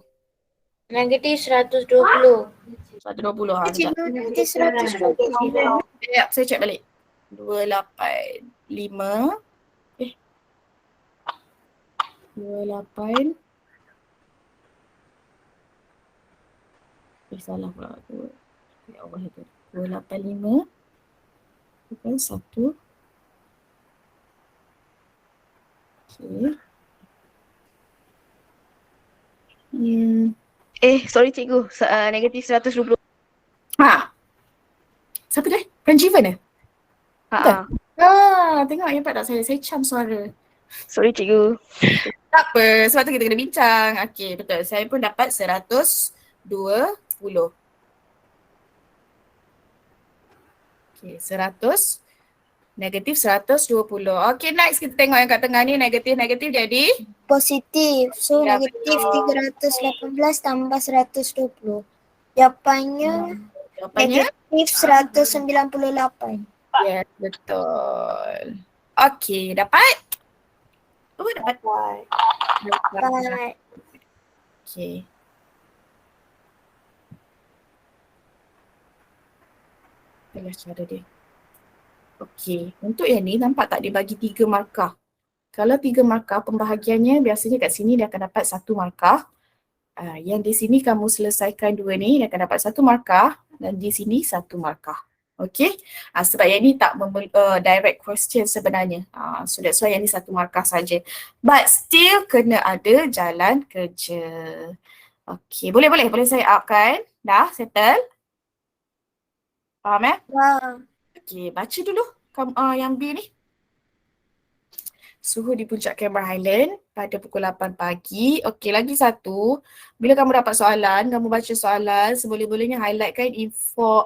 Negatif 120. 120 ha. Cikgu, nanti 120. Sekejap, saya cek balik. 285. 28. Salah pula. Ya Allah itu. 285. Bukan 1. Okay. Sorry cikgu. Negatif 120. Siapa dia? Pranjivan tengok yang dapat tak saya cam suara. Sorry cikgu. Tak apa, sebab tu kita kena bincang. Okey, betul. Saya pun dapat 120. Okey, 100 negatif 120. Okey, next kita tengok yang kat tengah ni, negatif jadi Positif. So Ya, negatif betul. 318 tambah 120. Jawapannya jawapannya. negatif 198. Yes, betul. Okey, dapat? Oh, dapat. Dapat. Okey. Itulah cara dia. Okey, untuk yang ni nampak tak dia bagi 3 markah. Kalau 3 markah, pembahagiannya biasanya kat sini dia akan dapat 1 markah. Yang di sini kamu selesaikan 2 ni, dia akan dapat 1 markah dan di sini 1 markah. Okey, sebab yang ni tak direct question sebenarnya. So that's why yang ni 1 markah saja. But still kena ada jalan kerja. Okey, boleh saya upkan? Dah settle? Faham Okey, baca dulu yang B ni. Suhu di puncak Cameron Highland pada pukul 8 pagi. Okey, lagi satu. Bila kamu dapat soalan, kamu baca soalan, seboleh-bolehnya highlightkan info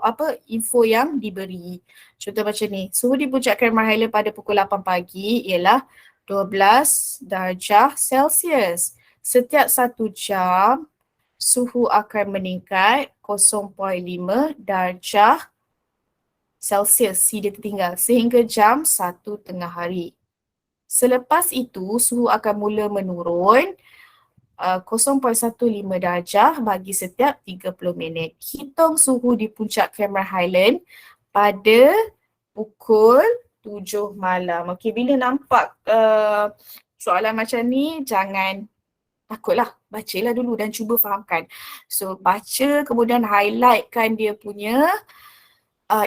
yang diberi. Contoh macam ni. Suhu di puncak Cameron Highland pada pukul 8 pagi ialah 12 darjah Celsius. Setiap 1 jam, suhu akan meningkat 0.5 darjah Celsius. C dia tertinggal. Sehingga jam 1 tengah hari. Selepas itu, suhu akan mula menurun 0.15 darjah bagi setiap 30 minit. Hitung suhu di puncak Cameron Highland pada pukul 7 malam. Okey, bila nampak soalan macam ni, jangan takutlah. Bacalah dulu dan cuba fahamkan. So, baca kemudian highlightkan dia punya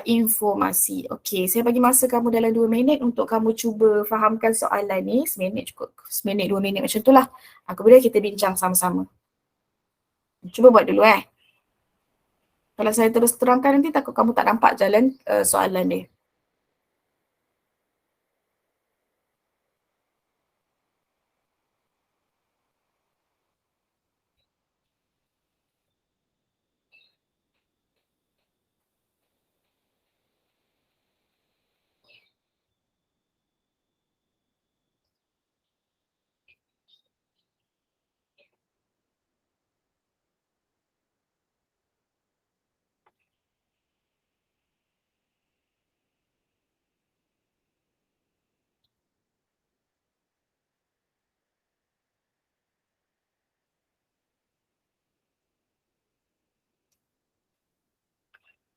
informasi. Okey, saya bagi masa kamu dalam 2 minit untuk kamu cuba fahamkan soalan ni. Seminit cukup. Seminit, 2 minit macam tu lah. Kemudian kita bincang sama-sama. Cuba buat dulu Kalau saya terus terangkan nanti takut kamu tak nampak jalan soalan dia.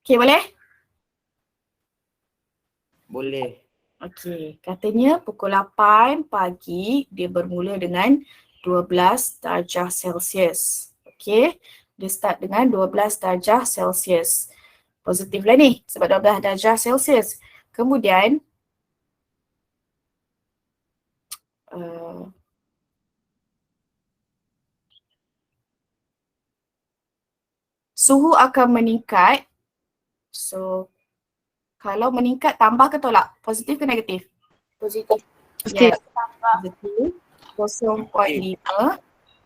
Okay, boleh? Boleh. Okey, katanya pukul 8 pagi dia bermula dengan 12 darjah Celsius. Okey, dia start dengan 12 darjah Celsius. Positif lah ni sebab 12 darjah Celsius. Kemudian suhu akan meningkat. So kalau meningkat tambah ke tolak? Positif ke negatif? Positif. Yes, positif 0.5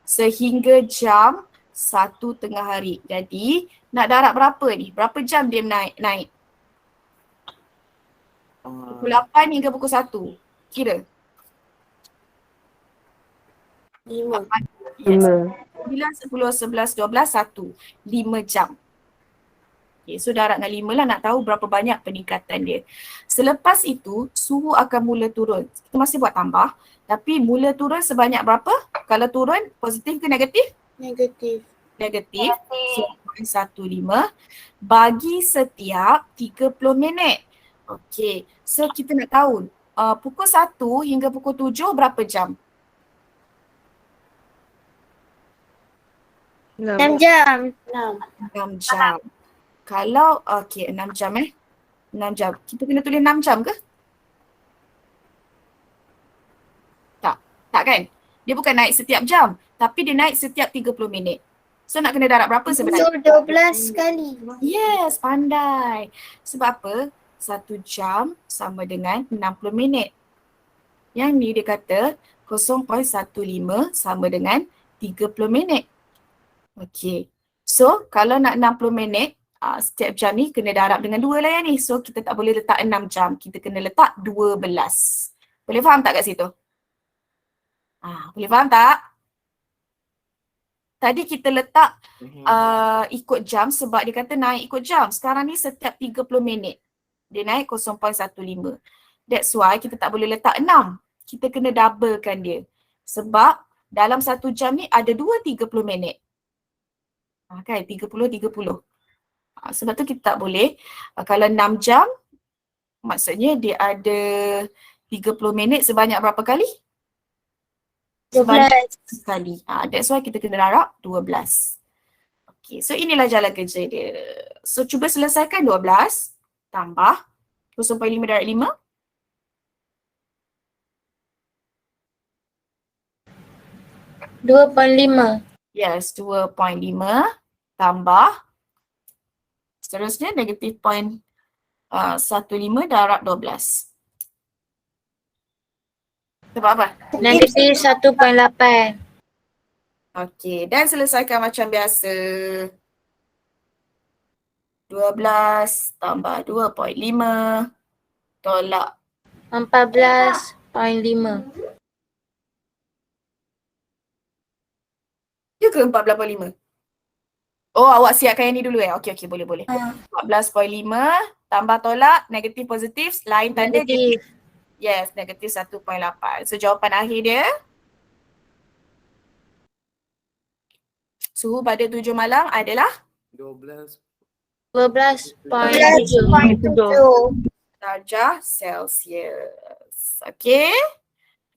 sehingga jam 1 tengah hari. Jadi nak darab berapa ni? Berapa jam dia naik? Pukul 8 hingga pukul 1. Kira. 5. Yes. 9, 10, 11, 12, 1. 5 jam. Okay, so darab dengan 5 lah nak tahu berapa banyak peningkatan dia. Selepas itu, suhu akan mula turun. Kita masih buat tambah. Tapi mula turun sebanyak berapa? Kalau turun, positif ke negatif? Negatif. Negatif. 0.15 bagi setiap 30 minit. Okey, so kita nak tahu pukul 1 hingga pukul 7 berapa jam? 6 jam. 6. 6 jam. Kalau, okey 6 jam 6 jam. Kita kena tulis 6 jam ke? Tak kan? Dia bukan naik setiap jam, tapi dia naik setiap 30 minit. So nak kena darab berapa So sebenarnya? 12 kali. Yes, pandai. Sebab apa? 1 jam sama dengan 60 minit. Yang ni dia kata 0.15 sama dengan 30 minit. Okey. So kalau nak 60 minit, setiap jam ni kena darab dengan 2 lah yang ni. So kita tak boleh letak 6 jam. Kita kena letak 12. Boleh faham tak kat situ? Boleh faham tak? Tadi kita letak ikut jam sebab dia kata naik ikut jam. Sekarang ni setiap 30 minit. Dia naik 0.15. That's why kita tak boleh letak 6. Kita kena doublekan dia. Sebab dalam 1 jam ni ada 2 30 minit. Kan 30. Sebab tu kita tak boleh. Kalau 6 jam maksudnya dia ada 30 minit sebanyak berapa kali? 12. Sekali. That's why kita kena darab 12. Okay, so inilah jalan kerja dia. So cuba selesaikan 12 tambah 0.5 darab 5. 2.5. Yes, 2.5 tambah seterusnya negatif 0.15 darab 12. Sebab apa? Negatif 1.8. Okey, dan selesaikan macam biasa. 12 tambah 2.5 tolak 14.5. Ya ke 14.5? Oh, awak siapkan yang ni dulu Okey, boleh. 14.5 tambah tolak negatif positif lain tanda dia. Negatif. Yes, negatif 1.8. So jawapan akhir dia suhu pada 7 malam adalah 12. 12.7. 12.7. darjah Celsius. Okey.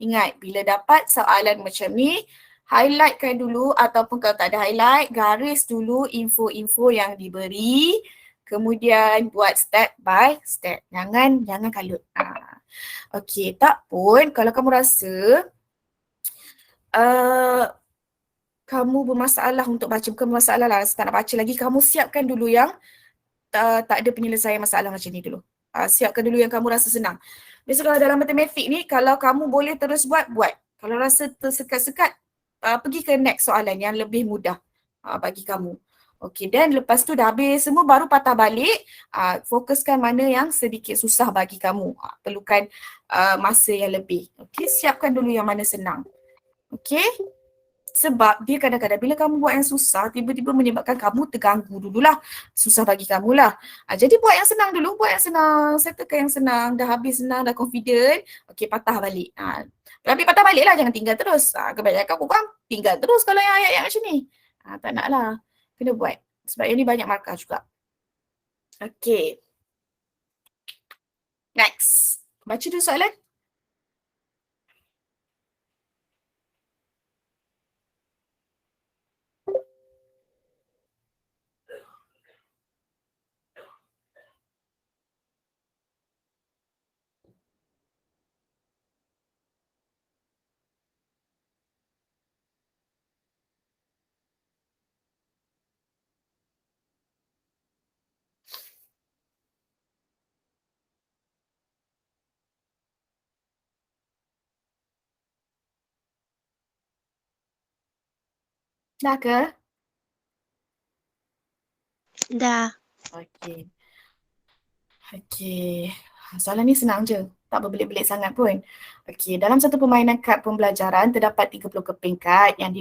Ingat bila dapat soalan macam ni, highlightkan dulu ataupun kalau tak ada highlight, garis dulu info-info yang diberi. Kemudian buat step by step. Jangan kalut. Okey, tak pun kalau kamu rasa kamu bermasalah untuk baca, bukan bermasalah lah, tak nak baca lagi, kamu siapkan dulu yang tak ada penyelesaian masalah macam ni dulu. Siapkan dulu yang kamu rasa senang. Biasa kalau dalam matematik ni, kalau kamu boleh terus buat. Kalau rasa tersekat-sekat, pergi ke next soalan yang lebih mudah bagi kamu. Okey, dan lepas tu dah habis semua baru patah balik, fokuskan mana yang sedikit susah bagi kamu. Perlukan masa yang lebih. Okey, siapkan dulu yang mana senang. Okey? Sebab dia kadang-kadang bila kamu buat yang susah, tiba-tiba menyebabkan kamu terganggu dululah. Susah bagi kamulah. Jadi buat yang senang dulu, settlekan yang senang, dah habis senang, dah confident. Okey, patah balik. Tapi patah balik lah, jangan tinggal terus. Kebanyakan korang tinggal terus kalau yang ayat-ayat macam ni. Tak nak lah. Kena buat. Sebab yang ni banyak markah juga. Okay. Next. Baca dulu soalan. Dah ke? Dah. Okay. Okay. Soalan ni senang je. Tak berbelit-belit sangat pun. Okay. Dalam satu permainan kad pembelajaran terdapat 30 keping kad yang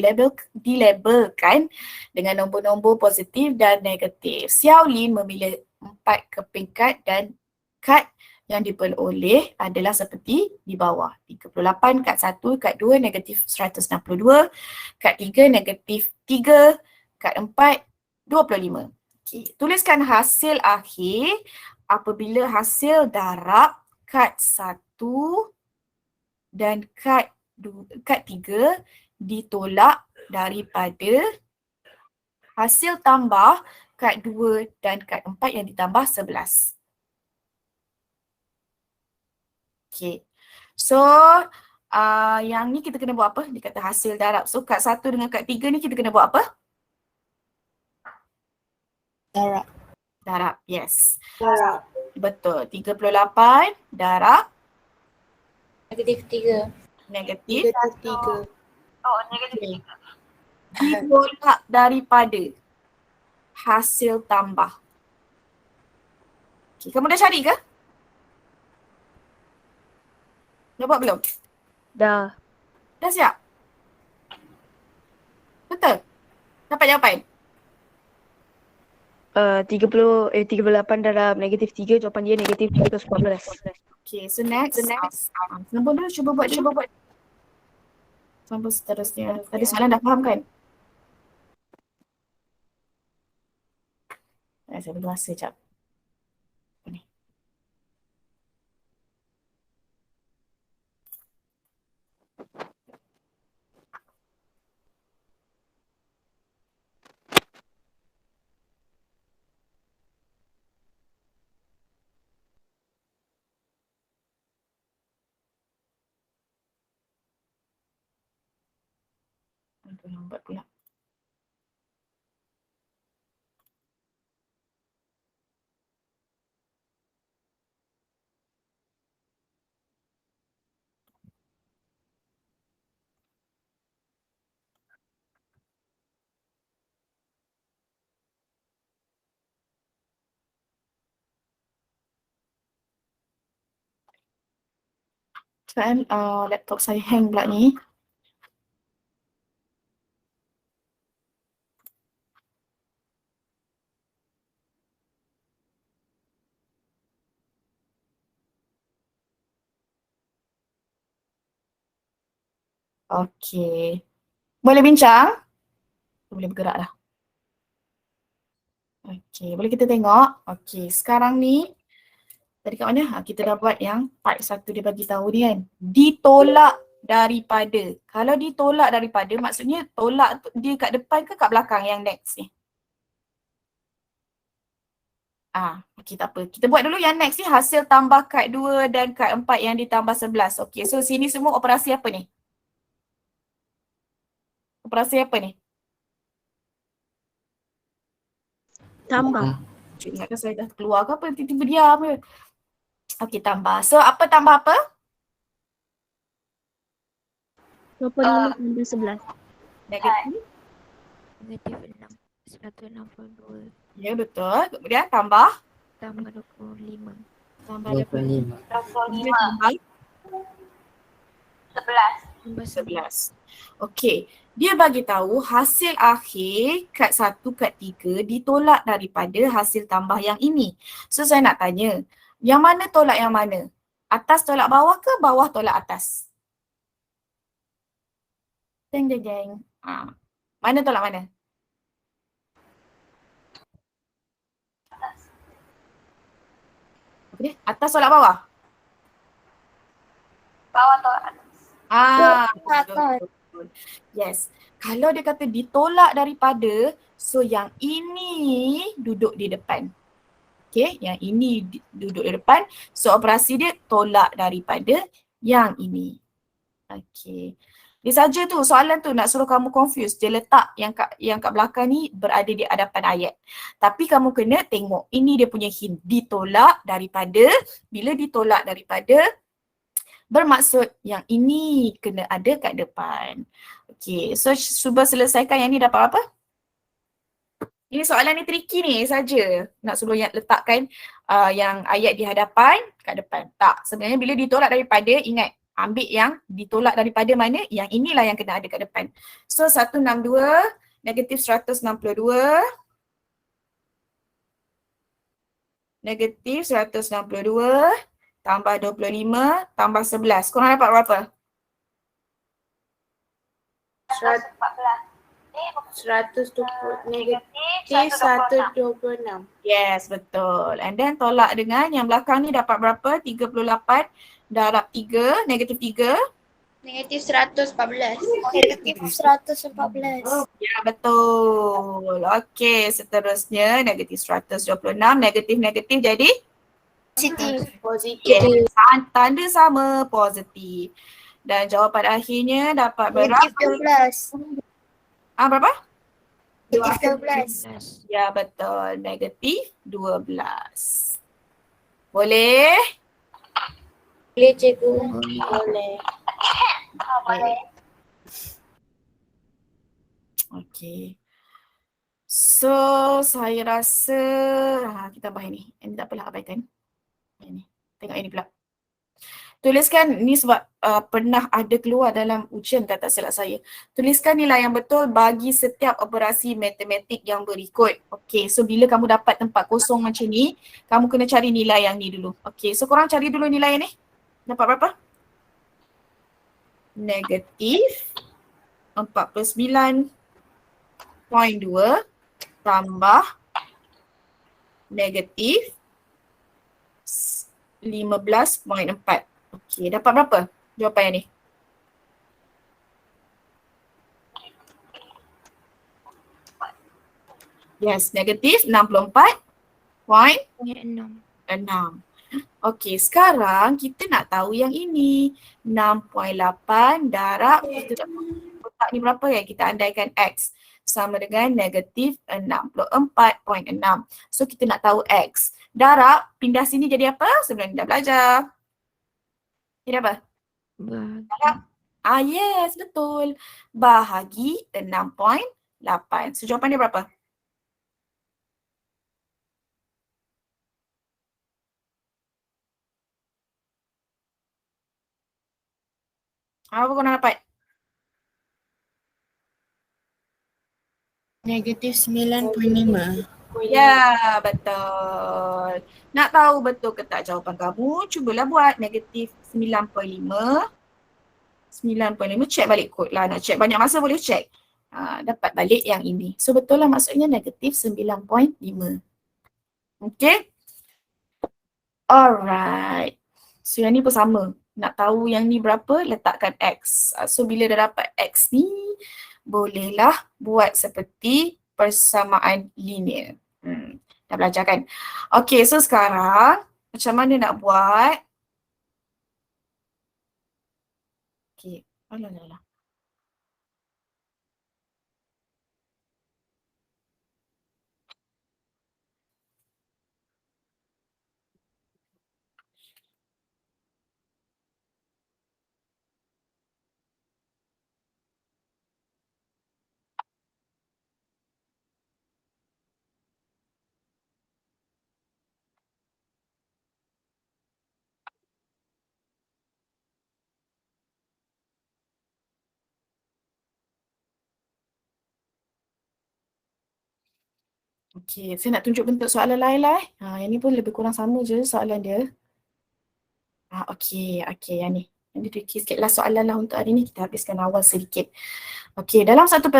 dilabelkan dengan nombor-nombor positif dan negatif. Xiao Lin memilih 4 keping kad dan kad yang diperoleh adalah seperti di bawah. 38, kad 1, kad 2, negatif 162, kad 3, negatif 3, kad 4, 25. Okay. Tuliskan hasil akhir apabila hasil darab kad 1 dan kad 3 ditolak daripada hasil tambah kad 2 dan kad 4 yang ditambah 11. Okay. So, yang ni kita kena buat apa? Dia kata hasil darab. So, kad 1 dengan kad 3 ni kita kena buat apa? Darab. Darab, yes. Darab. Betul. 38 darab Negatif 3. negatif. Negatif 3. Oh, negatif 3. Ditolak daripada hasil tambah. Okay, kamu dah cari ke? Dah buat belum? Dah. Dah siap? Betul? Dapat jawapan? 38 dalam negatif 3, jawapan dia negatif 314. Okay, so next. Nombor dulu, cuba buat. Sampai seterusnya. Tadi soalan dah faham kan? Saya beri masa sekejap. Ni. Aduh, lambat pula. Kan laptop saya hang pula ni. Okey. Boleh bincang? Boleh bergerak dah. Okey, boleh kita tengok. Okey, sekarang ni tadi kat mana? Kita dah buat yang part 1 dia bagi tahu ni kan. Ditolak daripada. Kalau ditolak daripada maksudnya tolak tu dia kat depan ke kat belakang yang next ni? Okey tak apa. Kita buat dulu yang next ni hasil tambah kad 2 dan kad 4 yang ditambah 11. Okey, so sini semua operasi apa ni? Operasi apa ni? Tambah. Cik ingatkan saya dah keluar ke apa? Tiba-tiba diam je. Okey, tambah. So apa tambah apa? 25 tambah 11. Negatif. Negatif 6. 162. Ya betul. Kemudian tambah. Tambah 25. Tambah 25. tambah 11. Okey. Dia bagi tahu hasil akhir kad 1, kad 3 ditolak daripada hasil tambah yang ini. So saya nak tanya, yang mana tolak yang mana? Atas tolak bawah ke bawah tolak atas? Jeng. Mana tolak mana? Okay. Atas tolak bawah? Bawah tolak. Betul. Yes. Kalau dia kata ditolak daripada, so yang ini duduk di depan. Okay, yang ini duduk di depan. So operasi dia tolak daripada yang ini. Okay. Dia saja tu soalan tu nak suruh kamu confuse. Dia letak yang kat belakang ni berada di hadapan ayat. Tapi kamu kena tengok. Ini dia punya hint. Ditolak daripada. Bila ditolak daripada, bermaksud yang ini kena ada kat depan. Okay. So cuba selesaikan yang ni dapat apa? Ini soalan ni tricky ni saja. Nak suruh yang letakkan yang ayat di hadapan kat depan. Tak. Sebenarnya bila ditolak daripada, ingat. Ambil yang ditolak daripada mana, yang inilah yang kena ada kat depan. So 162, negatif 162, negatif 162, tambah 25, tambah 11. Korang dapat berapa? 120 negatif 126. Yes, betul. And then tolak dengan yang belakang ni dapat berapa? 38 darab 3, negatif 3. Negatif 114. Negatif 114. Ya, betul. Okey, seterusnya negatif 126, negatif jadi? Positif. Positif. Tanda sama, positif. Dan jawapan akhirnya dapat Negatif berapa? 12. Berapa? Negatif 12. Ya, betul. Negatif 12. Boleh? Boleh cikgu. Boleh. Boleh. Okey. So, saya rasa kita abaikan ni. Ini tak apalah, abaikan. Ini. Tengok ini pula. Tuliskan ni sebab pernah ada keluar dalam ujian tak silap saya. Tuliskan nilai yang betul bagi setiap operasi matematik yang berikut. Okey, so bila kamu dapat tempat kosong macam ni, kamu kena cari nilai yang ni dulu. Okey, so korang cari dulu nilai yang ni. Dapat berapa? Negatif 49.2 tambah negatif 15.4. Okey, dapat berapa jawapan yang ni? Yes, negatif 64.6. Okey, sekarang kita nak tahu yang ini. 6.8 darab, kita letak ni berapa ya? Kita andaikan X sama dengan negatif 64.6. So kita nak tahu X. Darab, pindah sini jadi apa? Sebenarnya dah belajar. Jadi apa? Darab. Yes, betul. Bahagi 6.8. So jawapan dia berapa? Apa korang dapat? Negatif 9.5. Ya, betul. Nak tahu betul ke tak jawapan kamu? Cubalah buat negatif 9.5. 9.5, check balik kod lah. Nak check banyak masa boleh check. Dapat balik yang ini. So betul lah maksudnya negatif 9.5. Okay. Alright. So yang ni pun sama. Nak tahu yang ni berapa, letakkan X. So bila dah dapat X ni, bolehlah buat seperti persamaan linear. Dah belajar kan? Okay, so sekarang macam mana nak buat? Okay, alah. Okay, saya nak tunjuk bentuk soalan lain lah. Yang ni pun lebih kurang sama je soalan dia. Okay, yang ni. Yang ni tricky sikit lah soalan lah untuk hari ni. Kita habiskan awal sedikit. Okay, dalam satu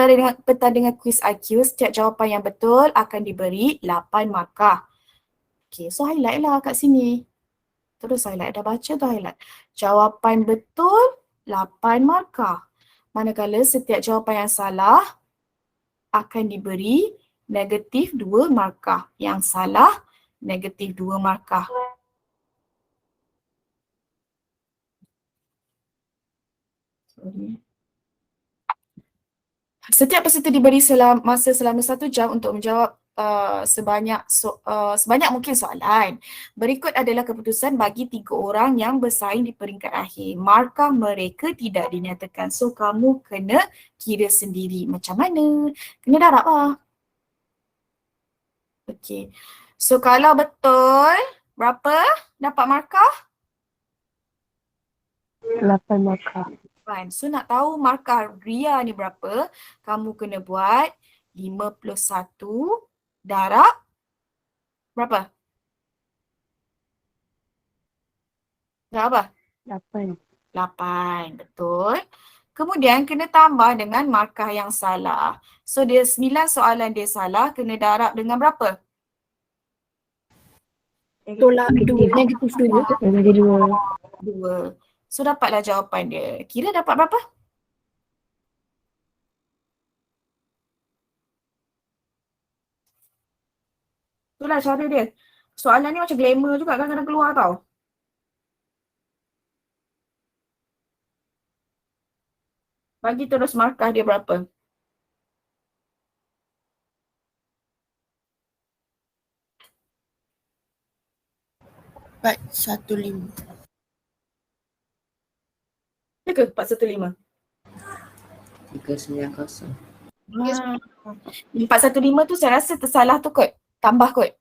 pertandingan kuis IQ, setiap jawapan yang betul akan diberi 8 markah. Okay, so highlight lah kat sini. Terus highlight. Dah baca tu highlight. Jawapan betul 8 markah. Manakala setiap jawapan yang salah akan diberi negatif 2 markah. Yang salah negatif 2 markah. Setiap peserta diberi masa selama 1 jam untuk menjawab sebanyak mungkin soalan. Berikut adalah keputusan bagi 3 orang yang bersaing di peringkat akhir. Markah mereka tidak dinyatakan. So kamu kena kira sendiri. Macam mana? Kena darab lah. Okay. So kalau betul, berapa dapat markah? 8 markah. So nak tahu markah Ria ni berapa, kamu kena buat 51 darab berapa? Darab apa? 8. 8, betul. Kemudian kena tambah dengan markah yang salah. So dia 9 soalan dia salah, kena darab dengan berapa? Tolak negatif 2. Negatif 2. 2. So dapatlah jawapan dia. Kira dapat berapa? Itulah cara dia. Soalan ni macam glamour juga kadang-kadang keluar tau. Bagi terus markah dia berapa? Empat, 1, 5. Ya ke 415? 390. 415 tu saya rasa tersalah tu kot. Tambah kot.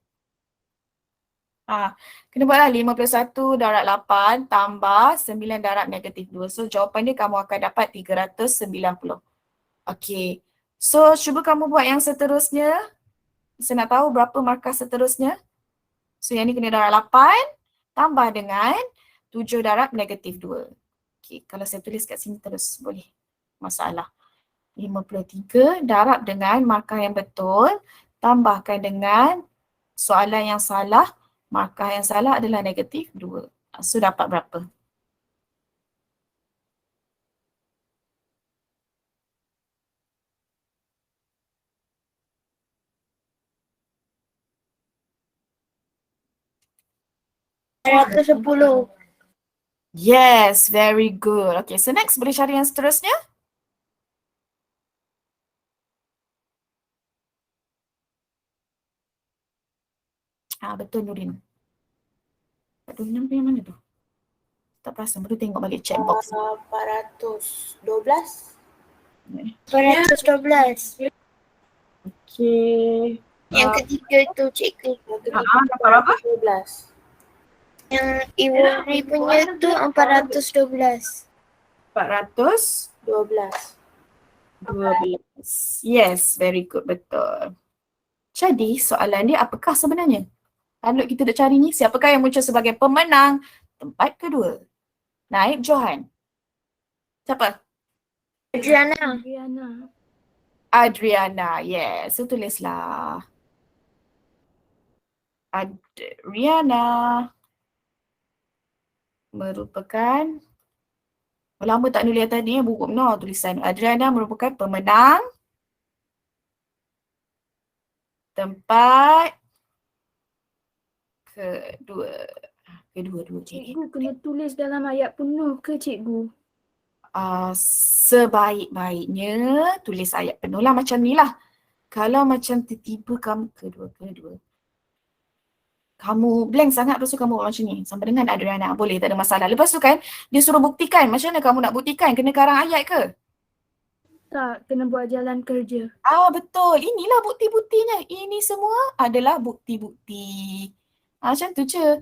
Kena buatlah 51 darab 8 tambah 9 darab negatif 2. So jawapan dia kamu akan dapat 390. Okay. So cuba kamu buat yang seterusnya. Saya nak tahu berapa markah seterusnya. So yang ni kena darab 8 tambah dengan 7 darab negatif 2. Okay. Kalau saya tulis kat sini terus boleh. Masalah. 53 darab dengan markah yang betul. Tambahkan dengan soalan yang salah. Markah yang salah adalah negatif 2. So dapat berapa? $110. Yes, very good. Okay, so next boleh cari yang seterusnya? Betul Nurin. Nurin punya mana tu? Tak perasan, baru tengok balik chat box. 412. 412. Okay. Yang ketiga tu cikgu. Dapat berapa? 12. Yang Iwari punya tu 412. 412. 12. Yes, very good, betul. Jadi soalan dia apakah sebenarnya? Kalau kita nak cari ni, siapakah yang muncul sebagai pemenang tempat kedua? Naib Johan. Siapa? Adriana. Adriana, yes. So tulislah. Adriana merupakan, lama tak nulis tadi ya, buku no tulisan. Adriana merupakan pemenang tempat kedua cikgu. Cikgu kena tulis dalam ayat penuh ke cikgu? Sebaik-baiknya tulis ayat penuh lah macam ni lah. Kalau macam tiba-tiba kamu kedua. Kamu blank sangat, lepas tu kamu buat macam ni. Sama dengan Adriana. Boleh, tak ada masalah. Lepas tu kan, dia suruh buktikan. Macam mana kamu nak buktikan? Kena karang ayat ke? Tak, kena buat jalan kerja. Betul. Inilah bukti-buktinya. Ini semua adalah bukti-bukti. Macam tu je.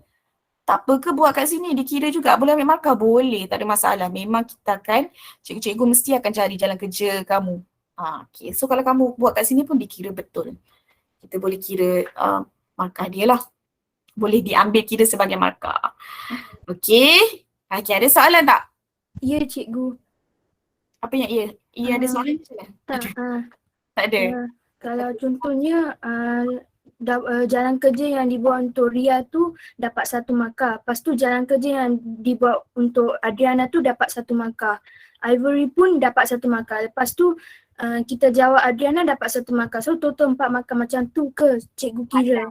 Tak apa ke buat kat sini, dikira juga. Boleh ambil markah? Boleh, tak ada masalah. Memang kita akan, cikgu-cikgu mesti akan cari jalan kerja kamu. Okay. So kalau kamu buat kat sini pun dikira betul. Kita boleh kira markah dia lah. Boleh diambil kira sebagai markah. Okay. Okay, ada soalan tak? Ya cikgu. Apa yang iya? Iya ada soalan? Tak. Tak ada? Ya, kalau contohnya jalan kerja yang dibuat untuk Ria tu dapat 1 markah. Lepas tu jalan kerja yang dibuat untuk Adriana tu dapat 1 markah. Ivory pun dapat 1 markah. Lepas tu kita jawab Adriana dapat 1 markah. So total 4 markah macam tu ke cikgu kira?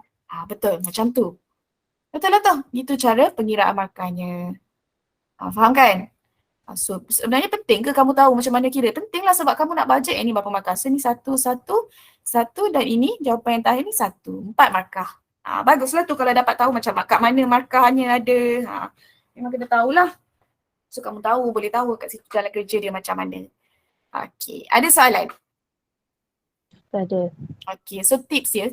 Betul, macam tu. Betul. Gitu cara pengiraan markahnya. Faham kan? So sebenarnya penting ke kamu tahu macam mana kira? Pentinglah sebab kamu nak bajet ni berapa markah. So ni 1 dan ini jawapan yang terakhir ni 1. 4 markah. Baguslah tu kalau dapat tahu macam kat mana markahnya ada. Memang kena tahulah. So kamu tahu, boleh tahu kat situ jalan kerja dia macam mana. Okey, ada soalan? Ada. Okey, so tips ya.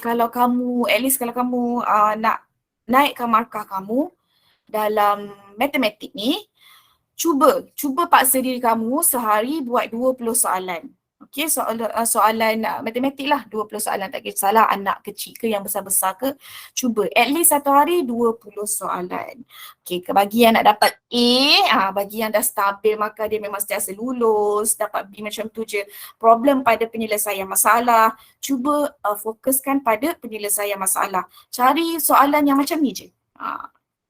Kalau kamu, at least kalau kamu nak naikkan markah kamu dalam matematik ni, cuba paksa diri kamu sehari buat 20 soalan. Okey, soalan matematik lah, 20 soalan, tak kisahlah anak kecil ke yang besar-besar ke, cuba at least satu hari 20 soalan. Okey, bagi yang nak dapat A, bagi yang dah stabil markah dia memang sentiasa lulus, dapat B macam tu je. Problem pada penyelesaian masalah, cuba fokuskan pada penyelesaian masalah. Cari soalan yang macam ni je.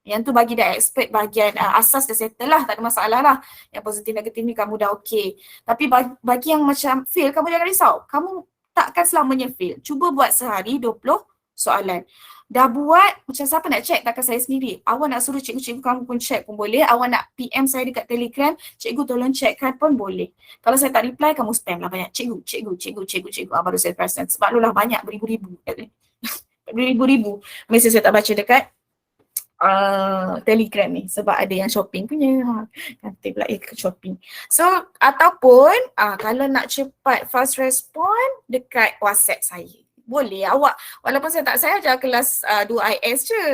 Yang tu bagi dah expert, bahagian asas dah settle lah, tak ada masalah lah. Yang positif negatif ni kamu dah okey. Tapi bagi yang macam fail, kamu jangan risau. Kamu takkan selamanya fail. Cuba buat sehari 20 soalan. Dah buat, macam siapa nak check? Takkan saya sendiri. Awak nak suruh cikgu-cikgu kamu pun check pun boleh. Awak nak PM saya dekat Telegram, cikgu tolong checkkan pun boleh. Kalau saya tak reply, kamu spam lah banyak. Cikgu. Baru saya perasan. Sebab lu lah banyak beribu-ribu. Beribu-ribu. Mesej saya tak baca dekat Telegram ni sebab ada yang shopping punya. Nanti pula ke shopping. So ataupun kalau nak cepat fast respond dekat WhatsApp saya. Boleh awak, walaupun saya ajar kelas 2IS je.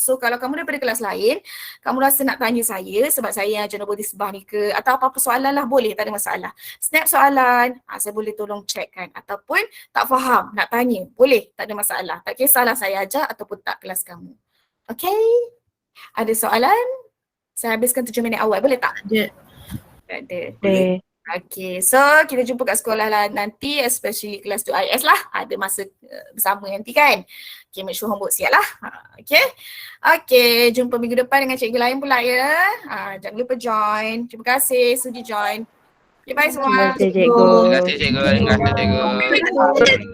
So kalau kamu daripada kelas lain, kamu rasa nak tanya saya sebab saya yang ajar nombor disbah ni ke atau apa-apa soalan lah, boleh, tak ada masalah. Snap soalan, saya boleh tolong checkkan. Ataupun tak faham, nak tanya, boleh, tak ada masalah. Tak kisahlah saya ajar ataupun tak kelas kamu. Okay, ada soalan? Saya habiskan 7 minit awal, boleh tak? Ada. Boleh. Okay, so kita jumpa kat sekolah lah nanti, especially kelas 2IS lah. Ada masa bersama nanti kan. Okay, make sure homework siap lah. Okay, jumpa minggu depan dengan cikgu lain pula ya. Jangan lupa join. Terima kasih sudi join. Okay, bye semua. Terima kasih cikgu. Terima kasih cikgu.